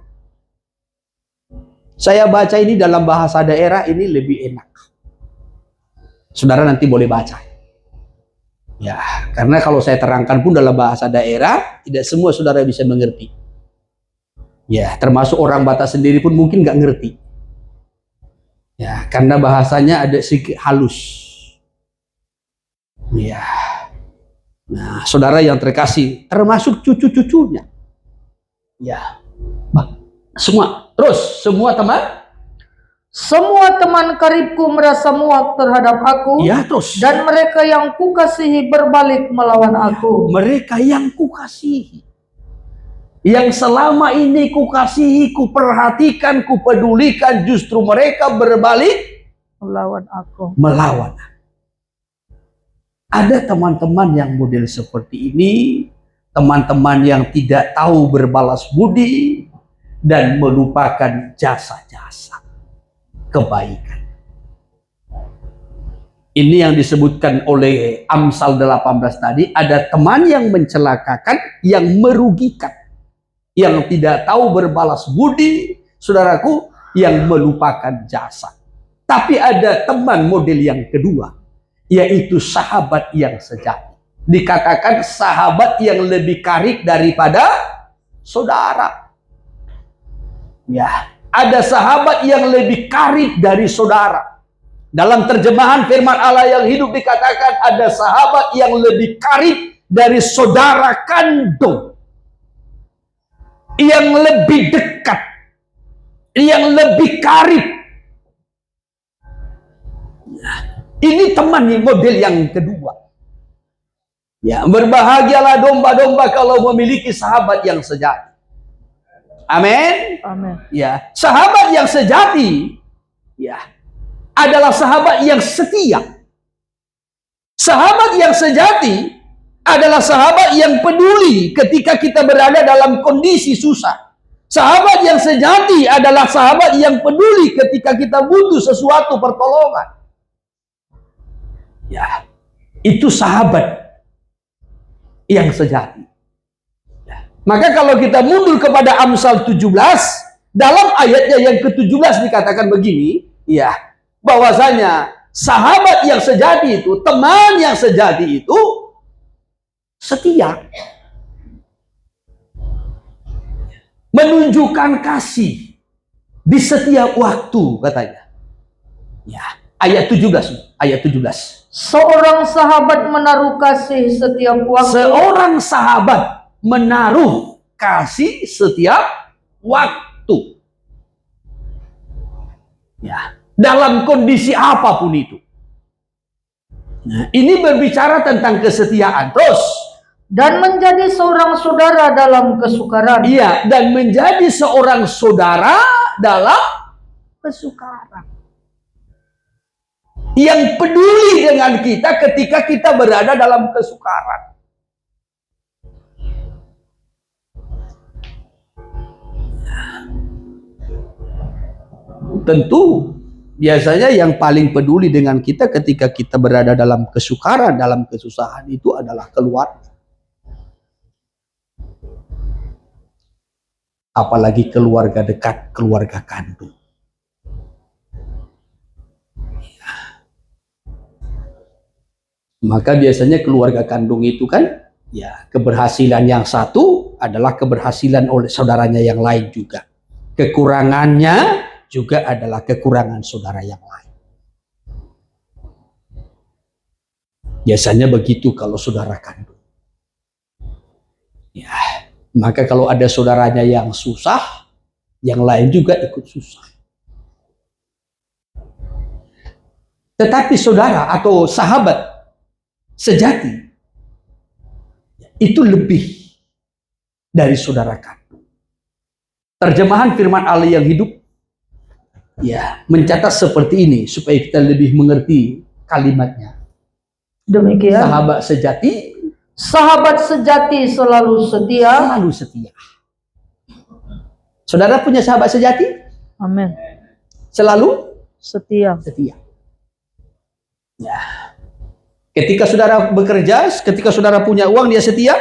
Speaker 1: Saya baca ini dalam bahasa daerah, ini lebih enak. Saudara nanti boleh baca. Ya, karena kalau saya terangkan pun dalam bahasa daerah, tidak semua saudara bisa mengerti. Ya, termasuk orang Batak sendiri pun mungkin nggak ngerti. Ya, karena bahasanya ada sedikit halus. Ya. Nah, saudara yang terkasih, termasuk cucu-cucunya. Ya. Semua. Terus, semua teman karibku merasa muak terhadap aku. Ya, terus. Dan mereka yang kukasihi berbalik melawan aku. Mereka yang kukasihi, yang selama ini kukasihi, kuperhatikan, kupedulikan, justru mereka berbalik melawan aku. Ada teman-teman yang model seperti ini, teman-teman yang tidak tahu berbalas budi dan melupakan jasa-jasa kebaikan. Ini yang disebutkan oleh Amsal 18 tadi, ada teman yang mencelakakan, yang merugikan, yang tidak tahu berbalas budi, saudaraku, yang melupakan jasa. Tapi ada teman model yang kedua, yaitu sahabat yang sejati. Dikatakan sahabat yang lebih karib daripada saudara. Ya, ada sahabat yang lebih karib dari saudara. Dalam terjemahan firman Allah yang hidup dikatakan ada sahabat yang lebih karib dari saudara kandung. Yang lebih dekat, yang lebih karib. Ini teman nih, model yang kedua. Ya, berbahagialah domba-domba kalau memiliki sahabat yang sejati. Amin.
Speaker 2: Amin.
Speaker 1: Ya, sahabat yang sejati, ya, adalah sahabat yang setia. Sahabat yang sejati adalah sahabat yang peduli ketika kita berada dalam kondisi susah. Sahabat yang sejati adalah sahabat yang peduli ketika kita butuh sesuatu pertolongan. Ya, itu sahabat yang sejati. Ya. Maka kalau kita mundur kepada Amsal 17, dalam ayatnya yang ke-17 dikatakan begini, ya, bahwasanya sahabat yang sejati itu, teman yang sejati itu setia. Menunjukkan kasih di setiap waktu, katanya. Ya, ayat 17, ayat 17.
Speaker 2: Seorang sahabat menaruh kasih setiap waktu.
Speaker 1: Seorang sahabat menaruh kasih setiap waktu. Ya, dalam kondisi apapun itu. Nah, ini berbicara tentang kesetiaan. Terus,
Speaker 2: dan menjadi seorang saudara dalam kesukaran.
Speaker 1: Iya, dan menjadi seorang saudara dalam kesukaran. Yang peduli dengan kita ketika kita berada dalam kesukaran. Tentu biasanya yang paling peduli dengan kita ketika kita berada dalam kesukaran, dalam kesusahan itu adalah keluarga. Apalagi keluarga dekat, keluarga kandung. Maka biasanya keluarga kandung itu kan, ya, keberhasilan yang satu adalah keberhasilan oleh saudaranya yang lain juga. Kekurangannya juga adalah kekurangan saudara yang lain. Biasanya begitu kalau saudara kandung. Ya, maka kalau ada saudaranya yang susah, yang lain juga ikut susah. Tetapi saudara atau sahabat sejati itu lebih dari saudara kandung. Terjemahan firman Allah yang hidup, ya, mencatat seperti ini supaya kita lebih mengerti kalimatnya.
Speaker 2: Demikian.
Speaker 1: Sahabat sejati.
Speaker 2: Sahabat sejati selalu setia.
Speaker 1: Selalu setia. Saudara punya sahabat sejati?
Speaker 2: Amin.
Speaker 1: Selalu
Speaker 2: setia.
Speaker 1: Setia. Ya. Ketika saudara bekerja, ketika saudara punya uang, dia setia.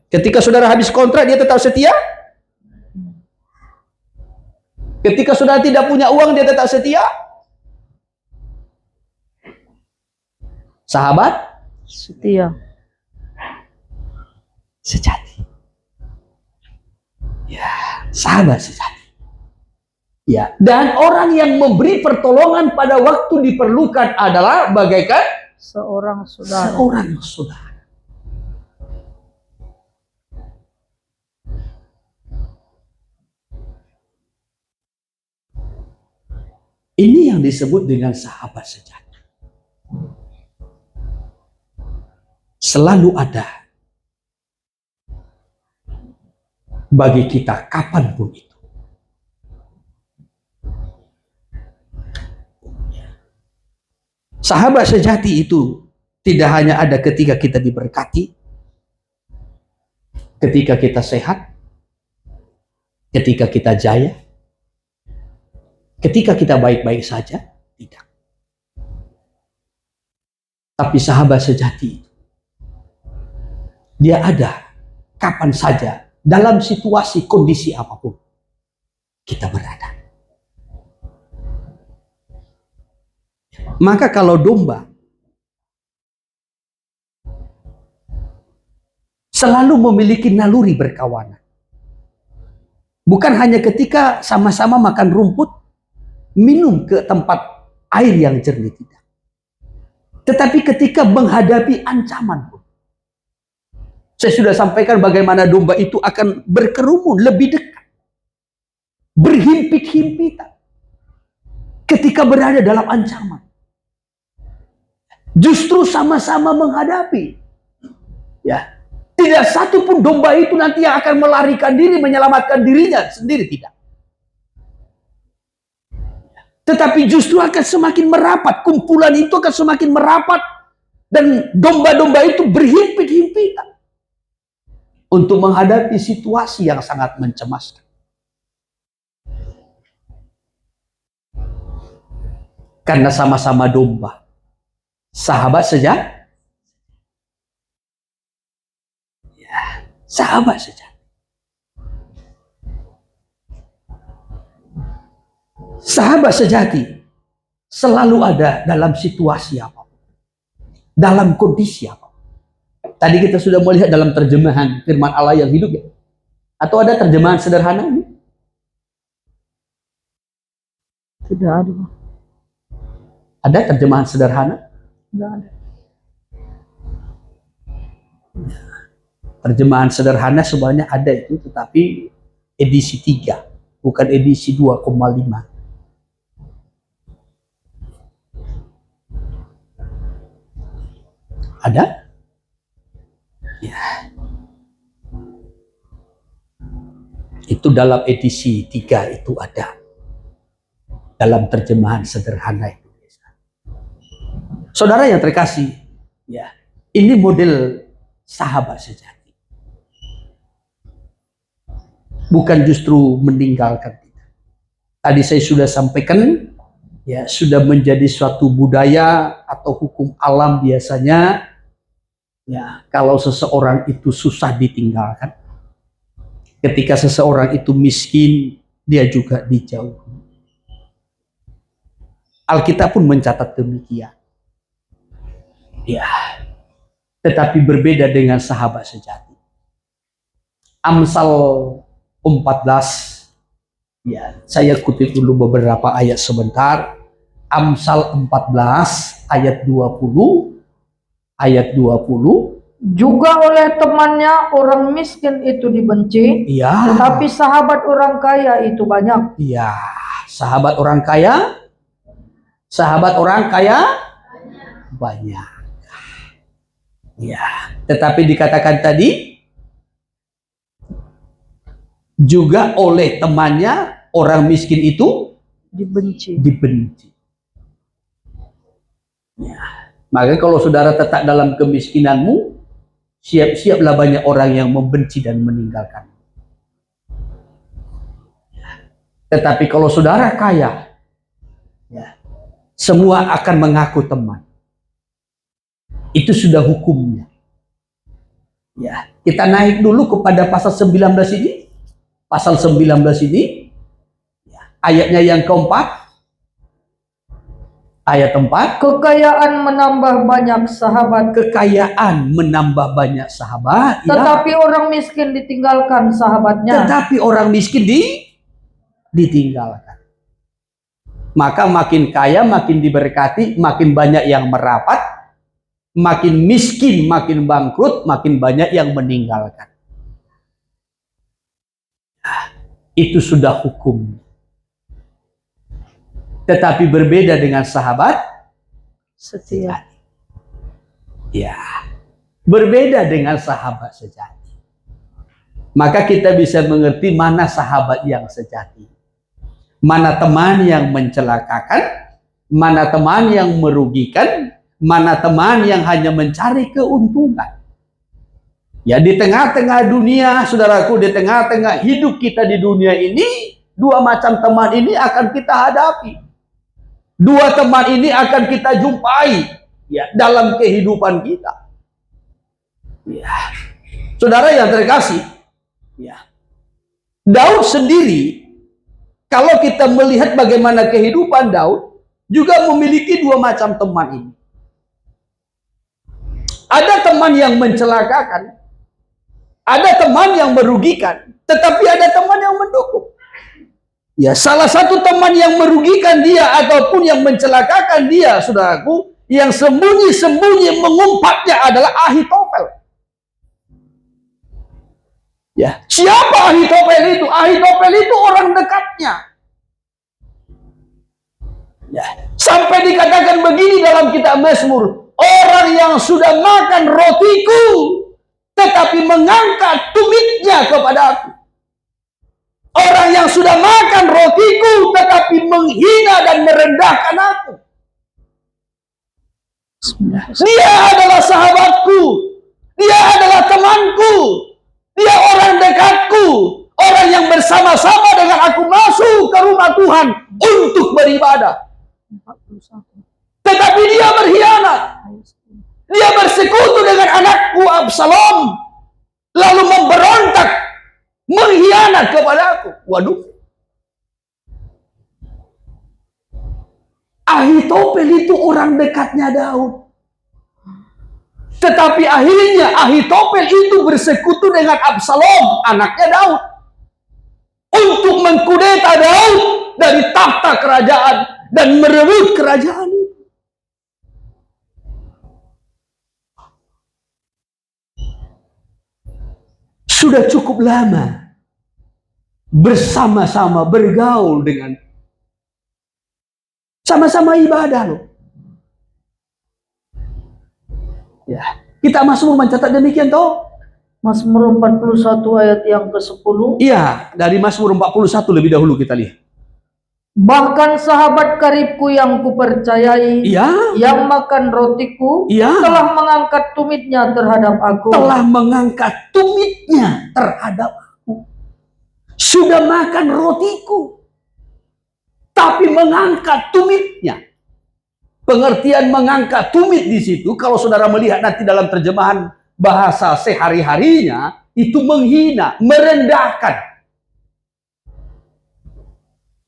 Speaker 1: Ketika saudara habis kontrak, dia tetap setia. Ketika saudara tidak punya uang, dia tetap setia. Sahabat
Speaker 2: setia.
Speaker 1: Sejati. Ya, sahabat sejati. Ya, dan orang yang memberi pertolongan pada waktu diperlukan adalah bagaikan
Speaker 2: seorang saudara.
Speaker 1: Seorang saudara. Ini yang disebut dengan sahabat sejati. Selalu ada bagi kita kapanpun itu. Sahabat sejati itu tidak hanya ada ketika kita diberkati, ketika kita sehat, ketika kita jaya, ketika kita baik-baik saja, tidak. Tapi sahabat sejati, dia ada kapan saja, dalam situasi, kondisi apapun kita berada. Maka kalau domba selalu memiliki naluri berkawanan. Bukan hanya ketika sama-sama makan rumput, minum ke tempat air yang jernih, tidak. Tetapi ketika menghadapi ancaman pun. Saya sudah sampaikan bagaimana domba itu akan berkerumun lebih dekat. Berhimpit-himpitan. Ketika berada dalam ancaman. Justru sama-sama menghadapi. Ya. Tidak satu pun domba itu nanti yang akan melarikan diri, menyelamatkan dirinya sendiri, tidak. Tetapi justru akan semakin merapat. Kumpulan itu akan semakin merapat. Dan domba-domba itu berhimpit-himpitan. Untuk menghadapi situasi yang sangat mencemaskan. Karena sama-sama domba. Sahabat sejati. Ya, sahabat sejati. Sahabat sejati selalu ada dalam situasi apa, dalam kondisi apa. Tadi kita sudah melihat dalam terjemahan firman Allah yang hidup ya. Atau ada terjemahan sederhana ini?
Speaker 2: Tidak ada.
Speaker 1: Ada terjemahan sederhana?
Speaker 2: Tidak ada.
Speaker 1: Terjemahan sederhana sebenarnya ada itu, tetapi edisi 3, bukan edisi 2,5. Ada? Ya. Itu dalam edisi 3 itu ada. Dalam terjemahan sederhana itu. Saudara yang terkasih, ya, ini model sahabat sejati. Bukan justru meninggalkan kita. Tadi saya sudah sampaikan, ya, sudah menjadi suatu budaya atau hukum alam biasanya, ya, kalau seseorang itu susah ditinggalkan. Ketika seseorang itu miskin, dia juga dijauhi. Alkitab pun mencatat demikian. Ya, tetapi berbeda dengan sahabat sejati. Amsal 14, ya, saya kutip dulu beberapa ayat sebentar. Amsal 14 ayat 20, ayat 20.
Speaker 2: Juga oleh temannya orang miskin itu dibenci,
Speaker 1: Iya.
Speaker 2: tetapi sahabat orang kaya itu banyak.
Speaker 1: Iya, sahabat orang kaya banyak. Ya, tetapi dikatakan tadi juga oleh temannya orang miskin itu
Speaker 2: Dibenci.
Speaker 1: Ya. Maka kalau saudara tetap dalam kemiskinanmu, siap-siaplah banyak orang yang membenci dan meninggalkan. Tetapi kalau saudara kaya, ya, semua akan mengaku teman. Itu sudah hukumnya. Ya, kita naik dulu kepada pasal 19 ini. Pasal 19 ini, ya, ayatnya yang keempat. Ayat 4.
Speaker 2: Kekayaan menambah banyak sahabat.
Speaker 1: Kekayaan menambah banyak sahabat.
Speaker 2: Tetapi orang miskin ditinggalkan sahabatnya.
Speaker 1: Tetapi orang miskin ditinggalkan. Maka makin kaya, makin diberkati, makin banyak yang merapat, makin miskin, makin bangkrut, makin banyak yang meninggalkan. Itu sudah hukum. Tetapi berbeda dengan sahabat
Speaker 2: Setia.
Speaker 1: Ya, berbeda dengan sahabat sejati. Maka kita bisa mengerti mana sahabat yang sejati. Mana teman yang mencelakakan, mana teman yang merugikan, mana teman yang hanya mencari keuntungan. Ya, di tengah-tengah dunia, saudaraku, di tengah-tengah hidup kita di dunia ini, dua macam teman ini akan kita hadapi. Dua teman ini akan kita jumpai, ya, dalam kehidupan kita. Ya. Saudara yang terkasih, ya, Daud sendiri, kalau kita melihat bagaimana kehidupan Daud, juga memiliki dua macam teman ini. Ada teman yang mencelakakan, ada teman yang merugikan, tetapi ada teman yang mendukung. Ya, salah satu teman yang merugikan dia ataupun yang mencelakakan dia, saudaraku, yang sembunyi-sembunyi mengumpatnya adalah Ahitofel. Ya, siapa Ahitofel itu? Ahitofel itu orang dekatnya. Ya, sampai dikatakan begini dalam kitab Mazmur, orang yang sudah makan rotiku, tetapi mengangkat tumitnya kepada aku. Orang yang sudah makan rotiku, tetapi menghina dan merendahkan aku. Dia adalah sahabatku. Dia adalah temanku. Dia orang dekatku. Orang yang bersama-sama dengan aku masuk ke rumah Tuhan untuk beribadah. Tetapi dia berkhianat. Dia bersekutu dengan anakku Absalom, lalu memberontak, mengkhianat kepada aku. Waduh. Ahitofel itu orang dekatnya Daud. Tetapi akhirnya Ahitofel itu bersekutu dengan Absalom, anaknya Daud, untuk mengkudeta Daud dari takhta kerajaan dan merebut kerajaan itu. Sudah cukup lama bersama-sama bergaul dengan sama-sama ibadah loh. Ya, kita Mazmur mencatat demikian toh.
Speaker 2: Mazmur 41 ayat yang ke-10.
Speaker 1: Iya, dari Mazmur 41 lebih dahulu kita lihat.
Speaker 2: Bahkan sahabat karibku yang kupercayai,
Speaker 1: Iya,
Speaker 2: yang makan rotiku,
Speaker 1: iya,
Speaker 2: telah mengangkat tumitnya terhadap aku.
Speaker 1: telah mengangkat tumitnya terhadap aku. Sudah makan rotiku, tapi mengangkat tumitnya. Pengertian mengangkat tumit di situ, kalau saudara melihat nanti dalam terjemahan bahasa sehari-harinya, itu menghina, merendahkan.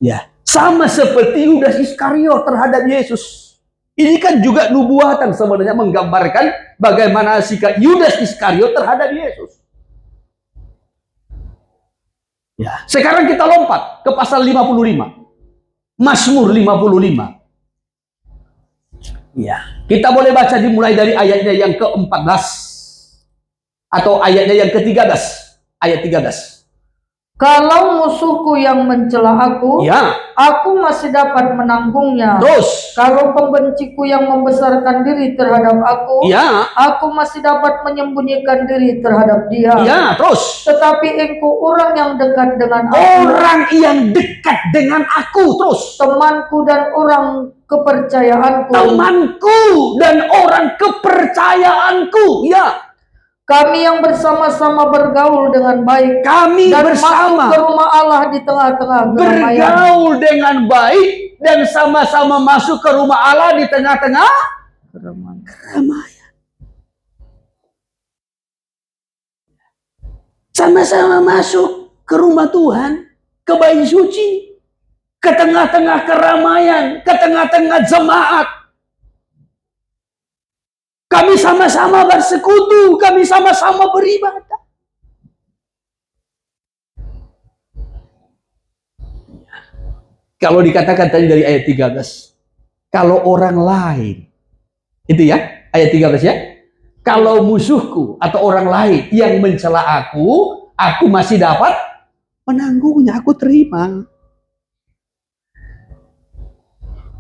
Speaker 1: Ya, sama seperti Yudas Iskariot terhadap Yesus. Ini kan juga nubuatan sebenarnya, menggambarkan bagaimana sikap Yudas Iskariot terhadap Yesus. Ya, sekarang kita lompat ke pasal 55. Mazmur 55. Ya, kita boleh baca dimulai dari ayatnya yang ke-14 atau ayatnya yang ke-13. Ayat 13.
Speaker 2: Kalau musuhku yang mencela aku,
Speaker 1: Ya,
Speaker 2: aku masih dapat menanggungnya.
Speaker 1: terus.
Speaker 2: Kalau pembenciku yang membesarkan diri terhadap aku,
Speaker 1: Ya,
Speaker 2: aku masih dapat menyembunyikan diri terhadap dia.
Speaker 1: ya, terus.
Speaker 2: Tetapi engkau orang yang dekat dengan aku,
Speaker 1: Orang yang dekat dengan aku, terus.
Speaker 2: temanku dan orang kepercayaanku,
Speaker 1: Temanku dan orang kepercayaanku. Ya,
Speaker 2: kami yang bersama-sama bergaul dengan baik,
Speaker 1: kami
Speaker 2: dan
Speaker 1: bersama
Speaker 2: masuk ke rumah Allah di tengah-tengah keramaian.
Speaker 1: bergaul dengan baik dan sama-sama masuk ke rumah Allah di tengah-tengah keramaian. Sama-sama masuk ke rumah Tuhan, ke bait suci, ke tengah-tengah keramaian, ke tengah-tengah jemaat. Kami sama-sama bersekutu, kami sama-sama beribadah. Kalau dikatakan tadi dari ayat 13, kalau orang lain, itu ya, ayat 13 ya, kalau musuhku atau orang lain yang mencela aku masih dapat menanggungnya, aku terima.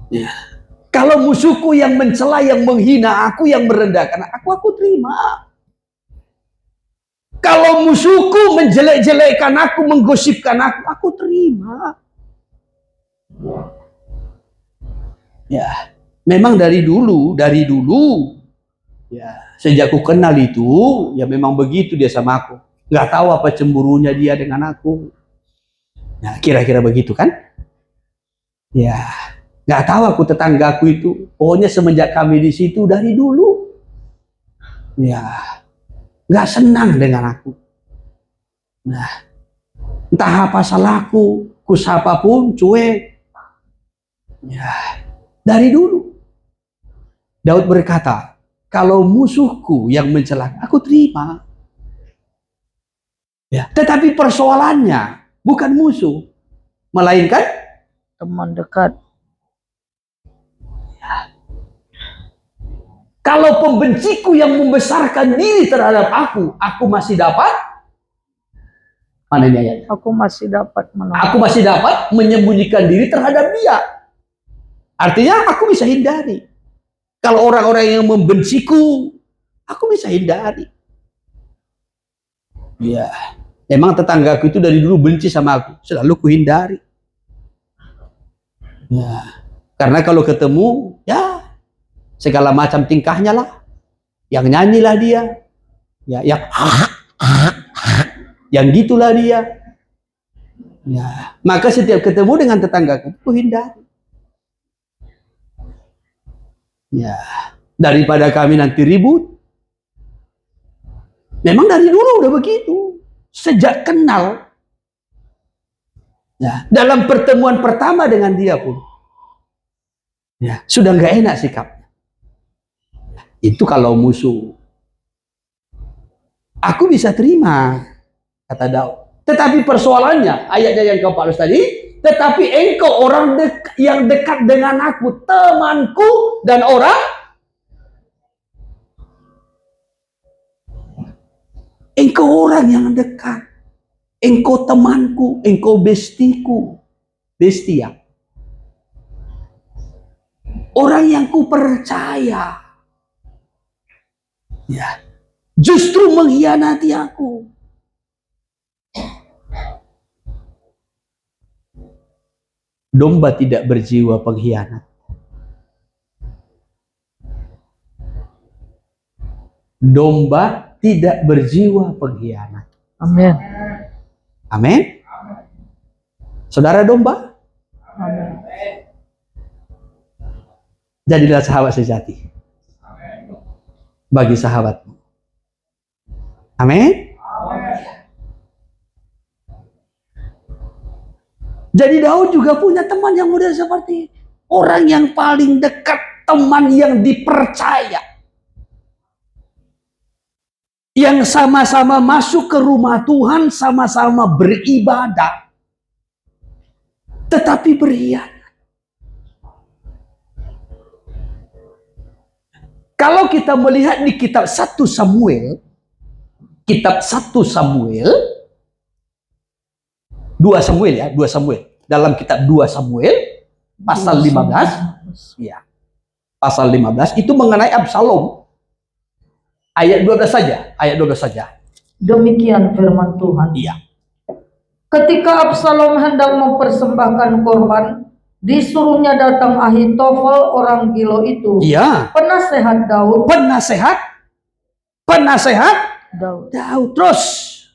Speaker 1: Ya. Kalau musuhku yang mencela, yang menghina aku, yang merendahkan aku terima. Kalau musuhku menjelek-jelekkan aku, menggosipkan aku terima. Ya, memang dari dulu, ya sejak aku kenal itu, ya memang begitu dia sama aku. Nggak tahu apa cemburunya dia dengan aku. Nah, kira-kira begitu kan? Ya. Nggak tahu aku tetanggaku itu. Pokoknya semenjak kami di situ dari dulu, ya nggak senang dengan aku. Nah, entah apa salahku, kusapa pun cuek. Ya, dari dulu. Daud berkata, kalau musuhku yang mencela, aku terima. Ya, tetapi persoalannya bukan musuh, melainkan
Speaker 2: teman dekat.
Speaker 1: Kalau pembenciku yang membesarkan diri terhadap aku masih dapat, mana ini ayatnya?
Speaker 2: Aku masih dapat menolak.
Speaker 1: Aku masih dapat menyembunyikan diri terhadap dia. Artinya aku bisa hindari. Kalau orang-orang yang membenciku, aku bisa hindari. Ya, memang tetanggaku itu dari dulu benci sama aku, selalu kuhindari. Ya, karena kalau ketemu, ya segala macam tingkahnya lah, yang nyanyilah dia, ya, yang gitulah dia. Ya, maka setiap ketemu dengan tetangga aku hindari. Ya, daripada kami nanti ribut. Memang dari dulu udah begitu. Sejak kenal. Ya, dalam pertemuan pertama dengan dia pun. Ya, sudah nggak enak sikapnya. Itu kalau musuh. Aku bisa terima, kata Daud. Tetapi persoalannya, ayatnya yang ke-14 tadi, tetapi engkau orang yang dekat dengan aku, temanku dan orang. Engkau orang yang dekat. Engkau temanku, engkau bestiku. Bestia. Orang yang ku percaya. Ya. Justru mengkhianati aku. Domba tidak berjiwa pengkhianat. Domba tidak berjiwa pengkhianat.
Speaker 2: Amin.
Speaker 1: Amin. Saudara domba?
Speaker 2: Amin.
Speaker 1: Jadilah sahabat sejati bagi sahabatmu. Amin. Jadi Daud juga punya teman yang model seperti ini. Orang yang paling dekat, teman yang dipercaya. Yang sama-sama masuk ke rumah Tuhan, sama-sama beribadah. Tetapi berkhianat. Kalau kita melihat di kitab 1 Samuel, kitab 1 Samuel, 2 Samuel ya, 2 Samuel. Dalam kitab 2 Samuel, pasal 15, ya, pasal 15, itu mengenai Absalom. Ayat 12 saja, ayat 12 saja.
Speaker 2: Demikian firman Tuhan.
Speaker 1: Iya.
Speaker 2: Ketika Absalom hendak mempersembahkan korban, disuruhnya datang Ahitofel orang Gilo itu.
Speaker 1: Iya.
Speaker 2: Penasehat Daud.
Speaker 1: Penasehat
Speaker 2: Daud.
Speaker 1: Terus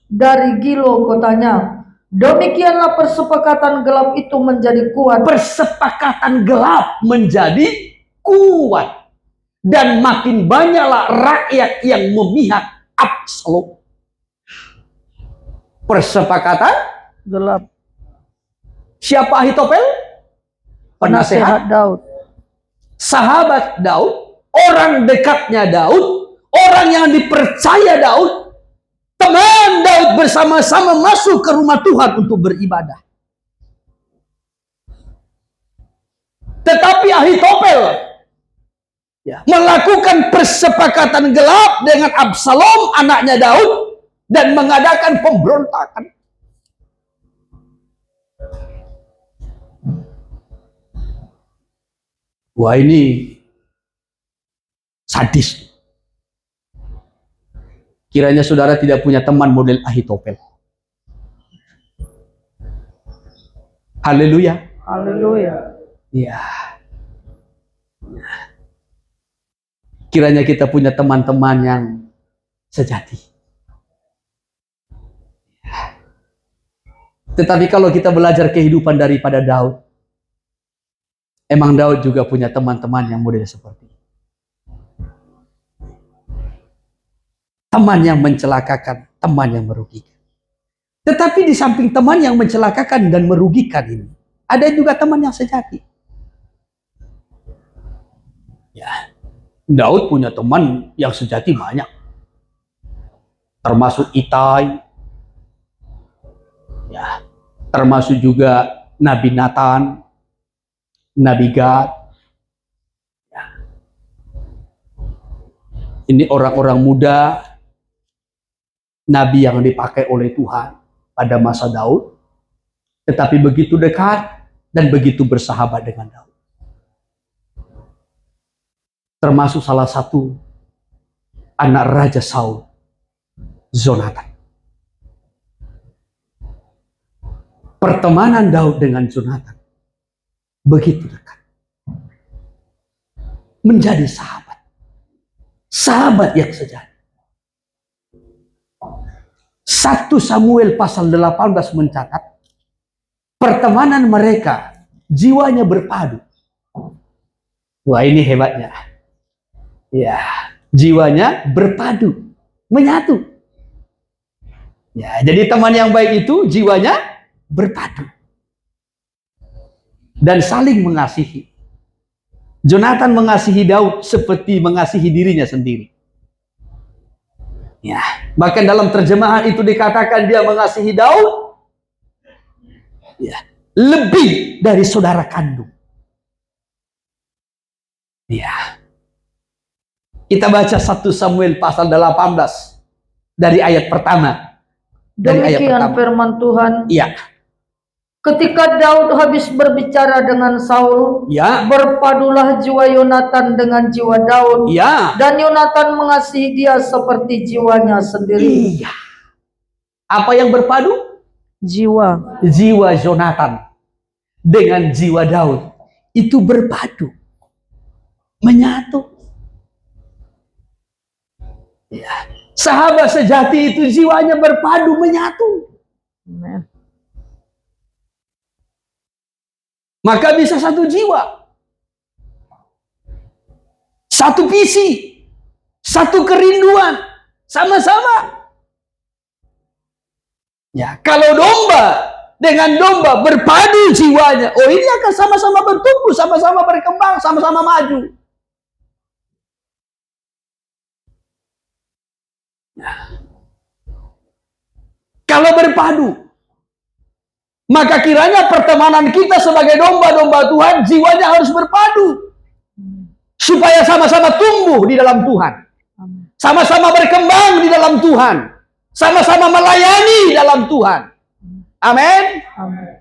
Speaker 2: dari Gilo kotanya. Demikianlah persepakatan gelap itu menjadi kuat.
Speaker 1: Persepakatan gelap menjadi kuat. Dan makin banyaklah rakyat yang memihak Absalom. Persepakatan
Speaker 2: gelap.
Speaker 1: Siapa Ahitofel? Penasehat
Speaker 2: Daud.
Speaker 1: Sahabat Daud, orang dekatnya Daud, orang yang dipercaya Daud, teman Daud bersama-sama masuk ke rumah Tuhan untuk beribadah. Tetapi Ahitofel melakukan persepakatan gelap dengan Absalom, anaknya Daud, dan mengadakan pemberontakan. Wah, ini sadis. Kiranya saudara tidak punya teman model Ahitofel. Haleluya.
Speaker 2: Haleluya.
Speaker 1: Ya. Kiranya kita punya teman-teman yang sejati. Tetapi kalau kita belajar kehidupan daripada Daud, emang Daud juga punya teman-teman yang model seperti ini. Teman yang mencelakakan, teman yang merugikan. Tetapi di samping teman yang mencelakakan dan merugikan ini, ada juga teman yang sejati. Ya, Daud punya teman yang sejati banyak. Termasuk Itai. Ya, termasuk juga Nabi Nathan, Nabi Gad. Ya. Ini orang-orang muda, nabi yang dipakai oleh Tuhan pada masa Daud, tetapi begitu dekat dan begitu bersahabat dengan Daud. Termasuk salah satu anak Raja Saul, Jonathan. Pertemanan Daud dengan Jonathan begitu dekat. Menjadi sahabat. Sahabat yang sejati. 1 Samuel pasal 18 mencatat pertemanan mereka jiwanya berpadu. Wah, ini hebatnya. Ya, jiwanya berpadu, menyatu. Ya, jadi teman yang baik itu jiwanya berpadu dan saling mengasihi. Jonathan mengasihi Daud seperti mengasihi dirinya sendiri. Ya, bahkan dalam terjemahan itu dikatakan dia mengasihi Daud ya, lebih dari saudara kandung. Ya. Kita baca 1 Samuel pasal 18 dari ayat pertama.
Speaker 2: Demikian firman Tuhan.
Speaker 1: Iya.
Speaker 2: Ketika Daud habis berbicara dengan Saul,
Speaker 1: ya,
Speaker 2: berpadulah jiwa Yonatan dengan jiwa Daud,
Speaker 1: ya,
Speaker 2: dan Yonatan mengasihi dia seperti jiwanya sendiri.
Speaker 1: Iya. Apa yang berpadu?
Speaker 2: Jiwa.
Speaker 1: Jiwa Yonatan dengan jiwa Daud itu berpadu, menyatu. Ya. Sahabat sejati itu jiwanya berpadu, menyatu. Amen. Maka bisa satu jiwa, satu visi, satu kerinduan, sama-sama. Ya, kalau domba dengan domba berpadu jiwanya, oh ini akan sama-sama bertumbuh, sama-sama berkembang, sama-sama maju. Nah, kalau berpadu, maka kiranya pertemanan kita sebagai domba-domba Tuhan, jiwanya harus berpadu. Supaya sama-sama tumbuh di dalam Tuhan. Sama-sama berkembang di dalam Tuhan. Sama-sama melayani di dalam Tuhan. Amin.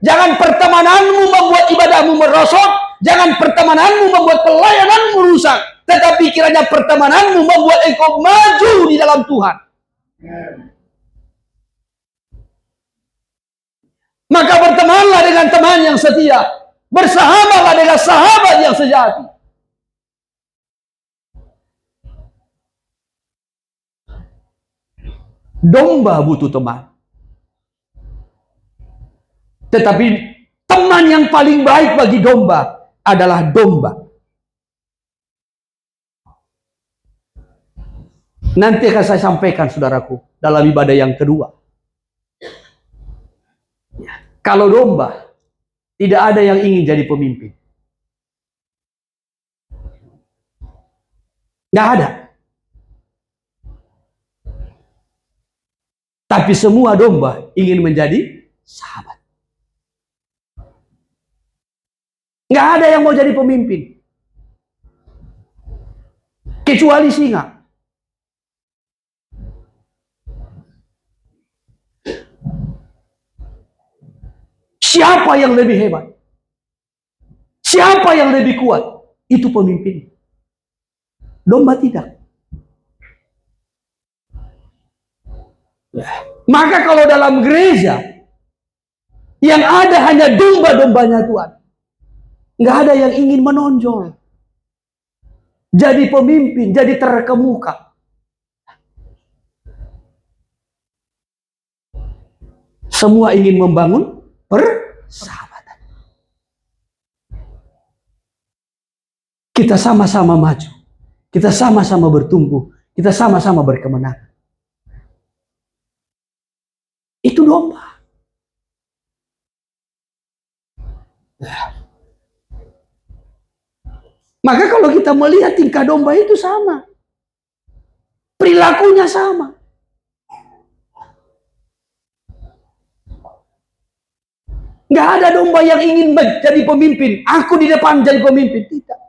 Speaker 1: Jangan pertemananmu membuat ibadahmu merosot. Jangan pertemananmu membuat pelayananmu rusak. Tetapi kiranya pertemananmu membuat engkau maju di dalam Tuhan. Maka bertemanlah dengan teman yang setia. Bersahabatlah dengan sahabat yang sejati. Domba butuh teman. Tetapi teman yang paling baik bagi domba adalah domba. Nanti akan saya sampaikan, saudaraku, dalam ibadah yang kedua. Kalau domba, tidak ada yang ingin jadi pemimpin. Nggak ada. Tapi semua domba ingin menjadi sahabat. Nggak ada yang mau jadi pemimpin. Kecuali singa. Siapa yang lebih hebat? Siapa yang lebih kuat? Itu pemimpin. Domba tidak. Maka kalau dalam gereja yang ada hanya domba-dombanya Tuhan, nggak ada yang ingin menonjol, jadi pemimpin, jadi terkemuka. Semua ingin membangun persahabatan. Kita sama-sama maju, kita sama-sama bertumbuh, kita sama-sama berkemenangan. Itu domba. Maka kalau kita melihat tingkah domba itu sama, perilakunya sama. Nggak ada domba yang ingin menjadi pemimpin. Aku di depan jadi pemimpin. Tidak.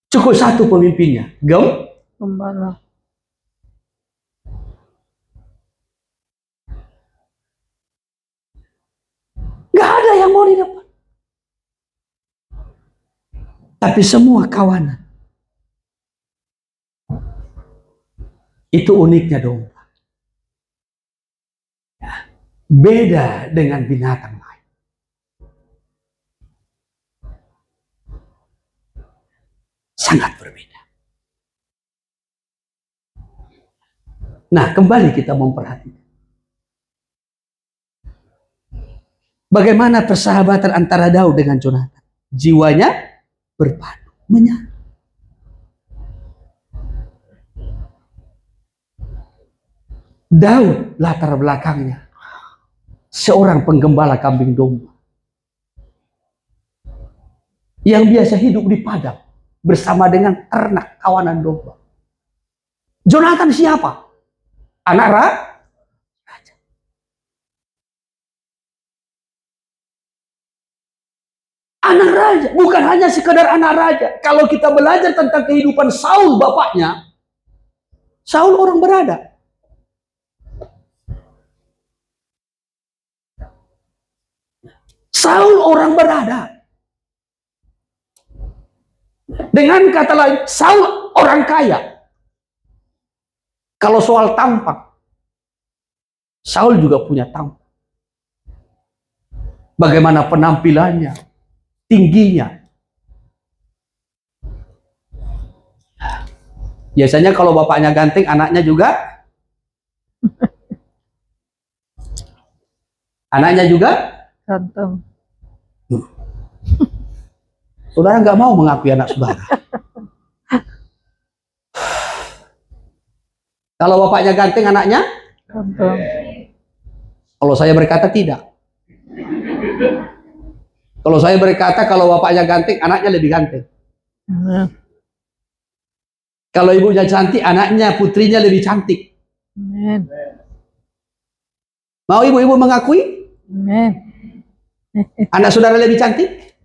Speaker 1: Cukup satu pemimpinnya. Gembala. Nggak ada yang mau di depan. Tapi semua kawanan. Itu uniknya domba. Beda dengan binatang lain. Sangat berbeda. Nah, kembali kita memperhatikan. Bagaimana persahabatan antara Daud dengan Jonatan? Jiwanya berpadu, menyatu. Daud latar belakangnya seorang penggembala kambing domba yang biasa hidup di padang bersama dengan ternak kawanan domba. Jonatan siapa? Anak raja. Anak raja, bukan hanya sekedar anak raja. Kalau kita belajar tentang kehidupan Saul bapaknya, Saul orang berada. Saul orang berada. Dengan kata lain, Saul orang kaya. Kalau soal tampak, Saul juga punya tampak. Bagaimana penampilannya, tingginya. Biasanya kalau bapaknya ganteng, anaknya juga. Anaknya juga
Speaker 2: Ganteng.
Speaker 1: Saudara nggak mau mengakui anak saudara. Kalau bapaknya ganteng, anaknya?
Speaker 2: Ganteng.
Speaker 1: Kalau saya berkata tidak. Kalau saya berkata kalau bapaknya ganteng, anaknya lebih ganteng. Kalau ibunya cantik, anaknya, putrinya lebih cantik.
Speaker 2: Amen.
Speaker 1: Mau ibu-ibu mengakui?
Speaker 2: Amen.
Speaker 1: Anak saudara lebih cantik?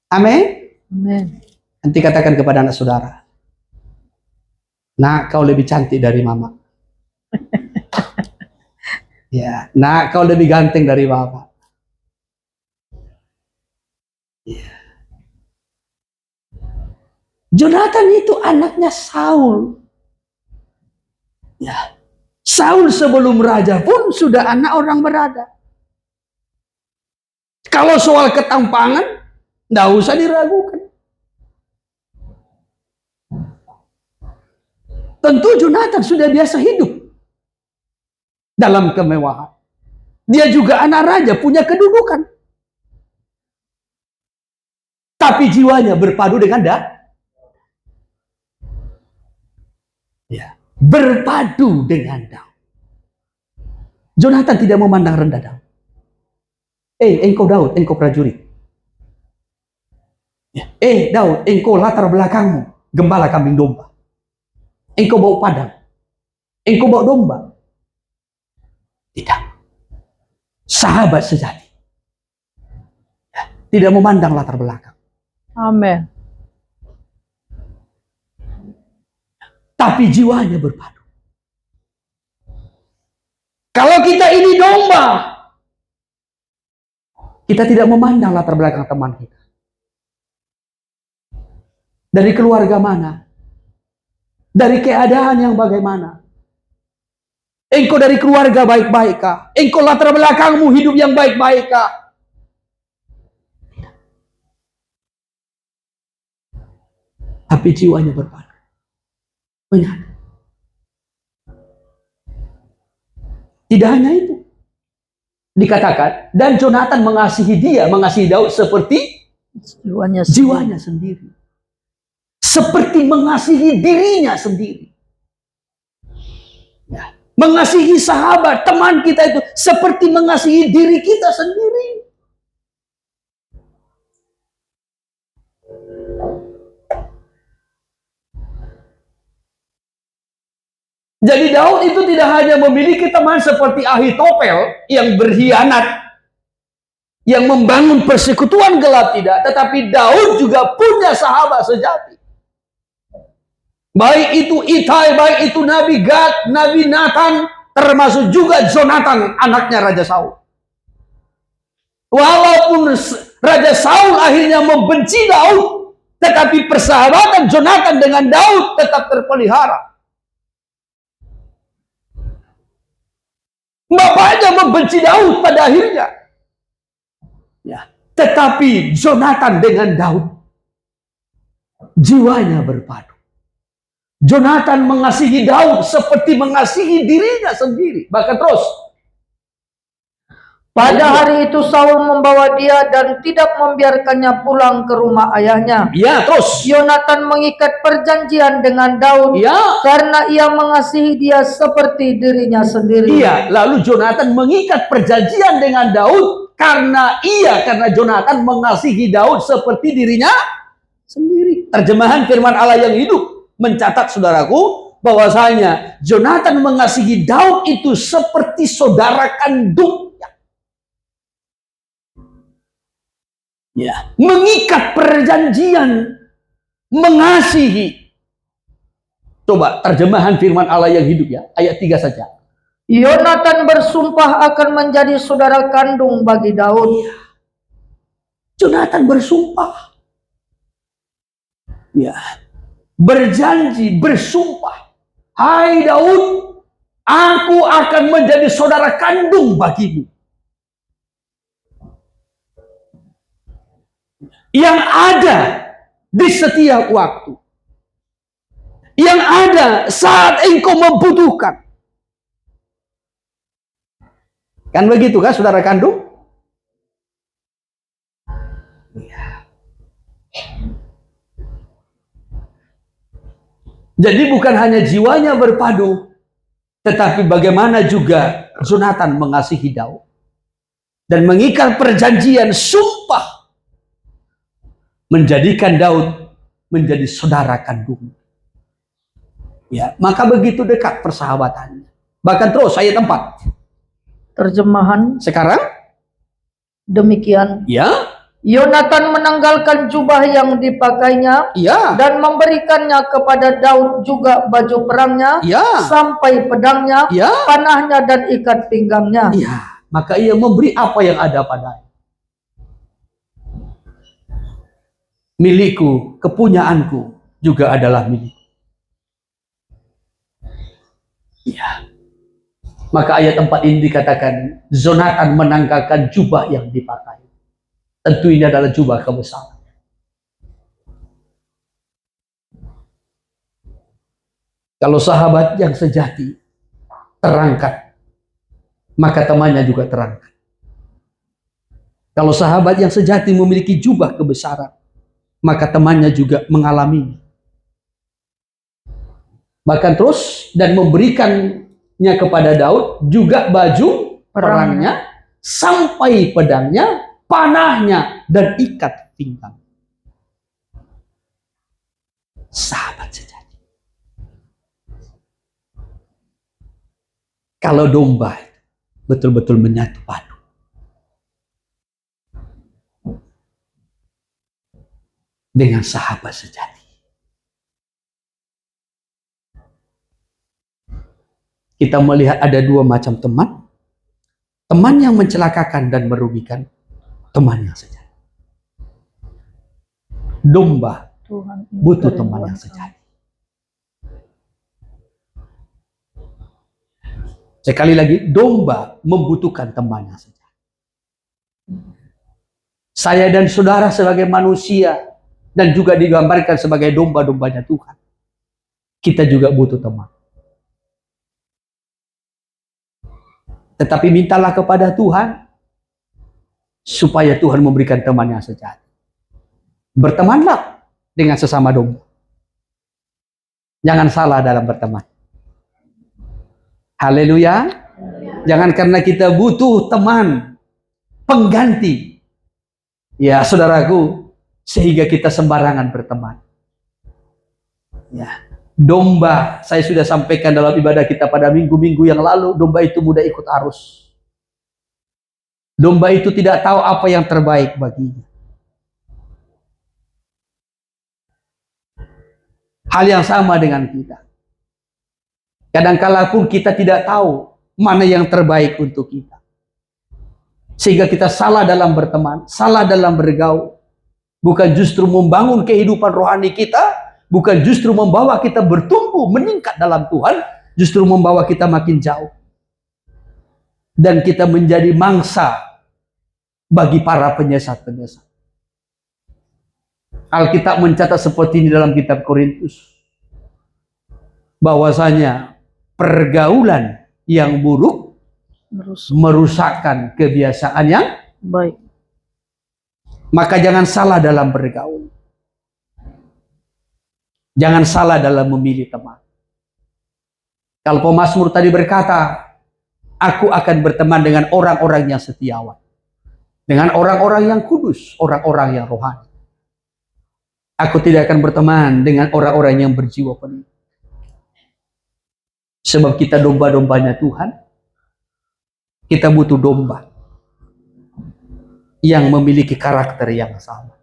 Speaker 1: Amin.
Speaker 2: Amen.
Speaker 1: Nanti katakan kepada anak saudara, nak, kau lebih cantik dari mama. Ya, nak, kau lebih ganteng dari bapak. Ya. Jonatan itu anaknya Saul. Ya. Saul sebelum raja pun sudah anak orang berada. Kalau soal ketampangan, tidak usah diragukan. Tentu Jonatan sudah biasa hidup dalam kemewahan. Dia juga anak raja, punya kedudukan. Tapi jiwanya berpadu dengan ya, berpadu dengan Daud. Jonatan tidak memandang rendah Daud. Engkau Daud, engkau prajurit. Ya. Daud, engkau latar belakangmu gembala kambing domba. Engkau bawa padang. Engkau bawa domba. Tidak. Sahabat sejati. Ya. Tidak memandang latar belakang.
Speaker 2: Amin.
Speaker 1: Tapi jiwanya berpadu. Kalau kita ini domba, kita tidak memandang latar belakang teman kita. Dari keluarga mana? Dari keadaan yang bagaimana? Engkau dari keluarga baik-baik kah? Engkau latar belakangmu hidup yang baik-baik kah? Tapi jiwanya berpadu. Menyatu. Tidak hanya itu. Dikatakan, dan Jonatan mengasihi Daud seperti jiwanya sendiri. Seperti mengasihi dirinya sendiri. Ya. Mengasihi sahabat, teman kita itu seperti mengasihi diri kita sendiri. Jadi Daud itu tidak hanya memiliki teman seperti Ahitofel yang berkhianat, yang membangun persekutuan gelap, tidak, tetapi Daud juga punya sahabat sejati. Baik itu Itai, baik itu Nabi Gad, Nabi Nathan, termasuk juga Jonatan, anaknya Raja Saul. Walaupun Raja Saul akhirnya membenci Daud, tetapi persahabatan Jonatan dengan Daud tetap terpelihara. Bapaknya membenci Daud pada akhirnya. Ya, tetapi Jonatan dengan Daud, jiwanya berpadu. Jonatan mengasihi Daud seperti mengasihi dirinya sendiri. Bahkan terus,
Speaker 2: Pada hari itu Saul membawa dia dan tidak membiarkannya pulang ke rumah ayahnya.
Speaker 1: Ya, terus.
Speaker 2: Yonatan mengikat perjanjian dengan Daud karena ia mengasihi dia seperti dirinya sendiri.
Speaker 1: Iya, lalu Yonatan mengikat perjanjian dengan Daud karena Yonatan mengasihi Daud seperti dirinya sendiri. Terjemahan firman Allah yang hidup mencatat, saudaraku, bahwasanya Yonatan mengasihi Daud itu seperti saudara kandung. Ya, mengikat perjanjian, mengasihi. Coba terjemahan firman Allah yang hidup ya, ayat 3 saja.
Speaker 2: Yonatan bersumpah akan menjadi saudara kandung bagi Daud.
Speaker 1: Yonatan bersumpah. Ya, berjanji, bersumpah. Hai Daud, aku akan menjadi saudara kandung bagimu. Yang ada di setiap waktu, yang ada saat engkau membutuhkan. Kan begitu kan, saudara kandung? Ya. Jadi bukan hanya jiwanya berpadu, tetapi bagaimana juga Yonatan mengasihi Daud dan mengikat perjanjian sumpah, menjadikan Daud menjadi saudara kandung. Ya, maka begitu dekat persahabatannya. Bahkan terus ayat 4.
Speaker 2: Terjemahan
Speaker 1: sekarang
Speaker 2: demikian.
Speaker 1: Ya.
Speaker 2: Yonatan menanggalkan jubah yang dipakainya dan memberikannya kepada Daud juga baju perangnya sampai pedangnya, panahnya dan ikat pinggangnya.
Speaker 1: Ya, maka ia memberi apa yang ada padanya. Milikku, kepunyaanku juga adalah milik. Ya. Maka ayat 4 ini dikatakan Yonatan menanggalkan jubah yang dipakai. Tentu ini adalah jubah kebesaran. Kalau sahabat yang sejati terangkat, maka temannya juga terangkat. Kalau sahabat yang sejati memiliki jubah kebesaran, maka temannya juga mengalami. Bahkan terus, dan memberikannya kepada Daud juga baju perangnya, sampai pedangnya, panahnya, dan ikat pinggang. Sahabat sejati. Kalau domba betul-betul menyatu padu, dengan sahabat sejati, kita melihat ada dua macam teman. Teman yang mencelakakan dan merugikan, teman yang sejati. Domba butuh teman yang sejati. Sekali lagi, domba membutuhkan teman yang sejati. Saya dan saudara sebagai manusia, dan juga digambarkan sebagai domba-dombanya Tuhan, kita juga butuh teman. Tetapi mintalah kepada Tuhan supaya Tuhan memberikan teman yang sejati. Bertemanlah dengan sesama domba. Jangan salah dalam berteman. Haleluya. Jangan karena kita butuh teman pengganti, ya saudaraku, sehingga kita sembarangan berteman. Ya. Domba, saya sudah sampaikan dalam ibadah kita pada minggu-minggu yang lalu, domba itu mudah ikut arus. Domba itu tidak tahu apa yang terbaik baginya. Hal yang sama dengan kita. Kadangkala pun kita tidak tahu mana yang terbaik untuk kita. Sehingga kita salah dalam berteman, salah dalam bergaul. Bukan justru membangun kehidupan rohani kita, bukan justru membawa kita bertumbuh, meningkat dalam Tuhan, justru membawa kita makin jauh. Dan kita menjadi mangsa bagi para penyesat-penyesat. Alkitab mencatat seperti ini dalam kitab Korintus, bahwasanya pergaulan yang buruk merusakkan kebiasaan yang
Speaker 2: baik.
Speaker 1: Maka jangan salah dalam bergaul. Jangan salah dalam memilih teman. Kalau pemazmur tadi berkata, aku akan berteman dengan orang-orang yang setiawan. Dengan orang-orang yang kudus, orang-orang yang rohani. Aku tidak akan berteman dengan orang-orang yang berjiwa penuh. Sebab kita domba-dombanya Tuhan. Kita butuh domba yang memiliki karakter yang sama.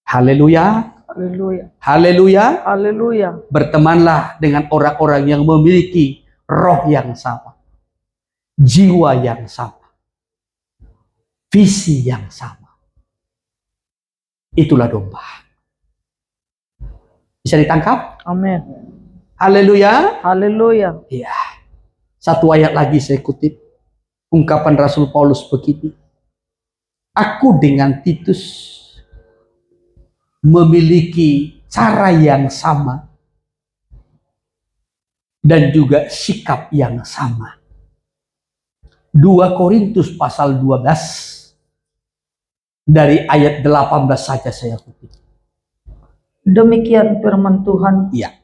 Speaker 1: Haleluya.
Speaker 2: Haleluya.
Speaker 1: Haleluya.
Speaker 2: Haleluya.
Speaker 1: Bertemanlah dengan orang-orang yang memiliki roh yang sama. Jiwa yang sama. Visi yang sama. Itulah domba. Bisa ditangkap?
Speaker 2: Amin.
Speaker 1: Haleluya.
Speaker 2: Haleluya.
Speaker 1: Iya. Satu ayat lagi saya kutip. Ungkapan Rasul Paulus begini. Aku dengan Titus memiliki cara yang sama dan juga sikap yang sama. 2 Korintus pasal 12 dari ayat 18 saja saya kutip.
Speaker 2: Demikian firman Tuhan.
Speaker 1: Iya.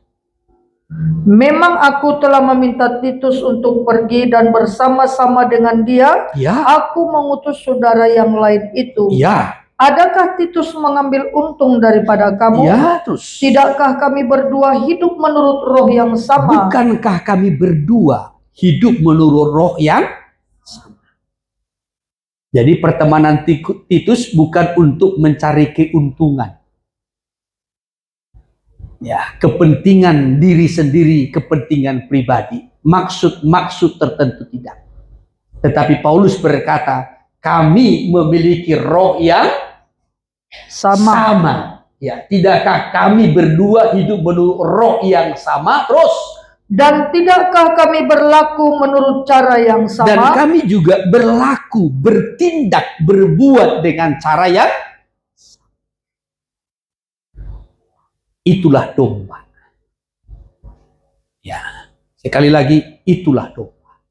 Speaker 2: Memang aku telah meminta Titus untuk pergi dan bersama-sama dengan dia.
Speaker 1: Ya.
Speaker 2: Aku mengutus saudara yang lain itu.
Speaker 1: Ya.
Speaker 2: Adakah Titus mengambil untung daripada kamu?
Speaker 1: Ya, terus.
Speaker 2: Tidakkah kami berdua hidup menurut roh yang sama?
Speaker 1: Bukankah kami berdua hidup menurut roh yang sama? Jadi pertemanan Titus bukan untuk mencari keuntungan. Ya, kepentingan diri sendiri, kepentingan pribadi, maksud-maksud tertentu tidak. Tetapi Paulus berkata, kami memiliki roh yang sama. Ya, tidakkah kami berdua hidup menurut roh yang sama? Terus.
Speaker 2: Dan tidakkah kami berlaku menurut cara yang sama?
Speaker 1: Dan kami juga berlaku, bertindak, berbuat dengan cara yang itulah domba. Ya, sekali lagi itulah domba.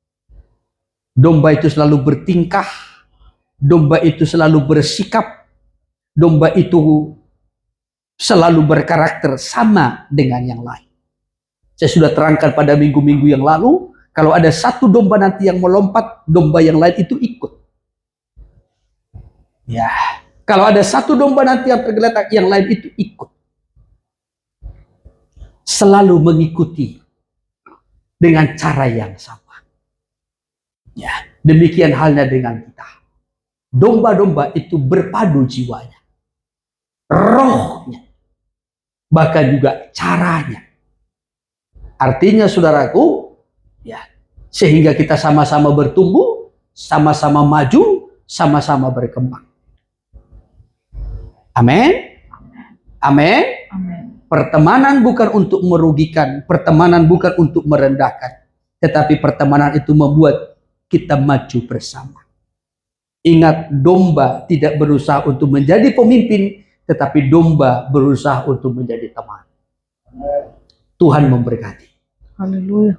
Speaker 1: Domba itu selalu bertingkah, domba itu selalu bersikap, domba itu selalu berkarakter sama dengan yang lain. Saya sudah terangkan pada minggu-minggu yang lalu, kalau ada satu domba nanti yang melompat, domba yang lain itu ikut. Ya, kalau ada satu domba nanti yang tergeletak, yang lain itu ikut. Selalu mengikuti dengan cara yang sama. Ya, demikian halnya dengan kita. Domba-domba itu berpadu jiwanya, rohnya, bahkan juga caranya. Artinya saudaraku, ya, sehingga kita sama-sama bertumbuh, sama-sama maju, sama-sama berkembang. Amin. Amin.
Speaker 2: Amin.
Speaker 1: Pertemanan bukan untuk merugikan, pertemanan bukan untuk merendahkan, tetapi pertemanan itu membuat kita maju bersama. Ingat, domba tidak berusaha untuk menjadi pemimpin, tetapi domba berusaha untuk menjadi teman. Tuhan memberkati.
Speaker 2: Haleluya.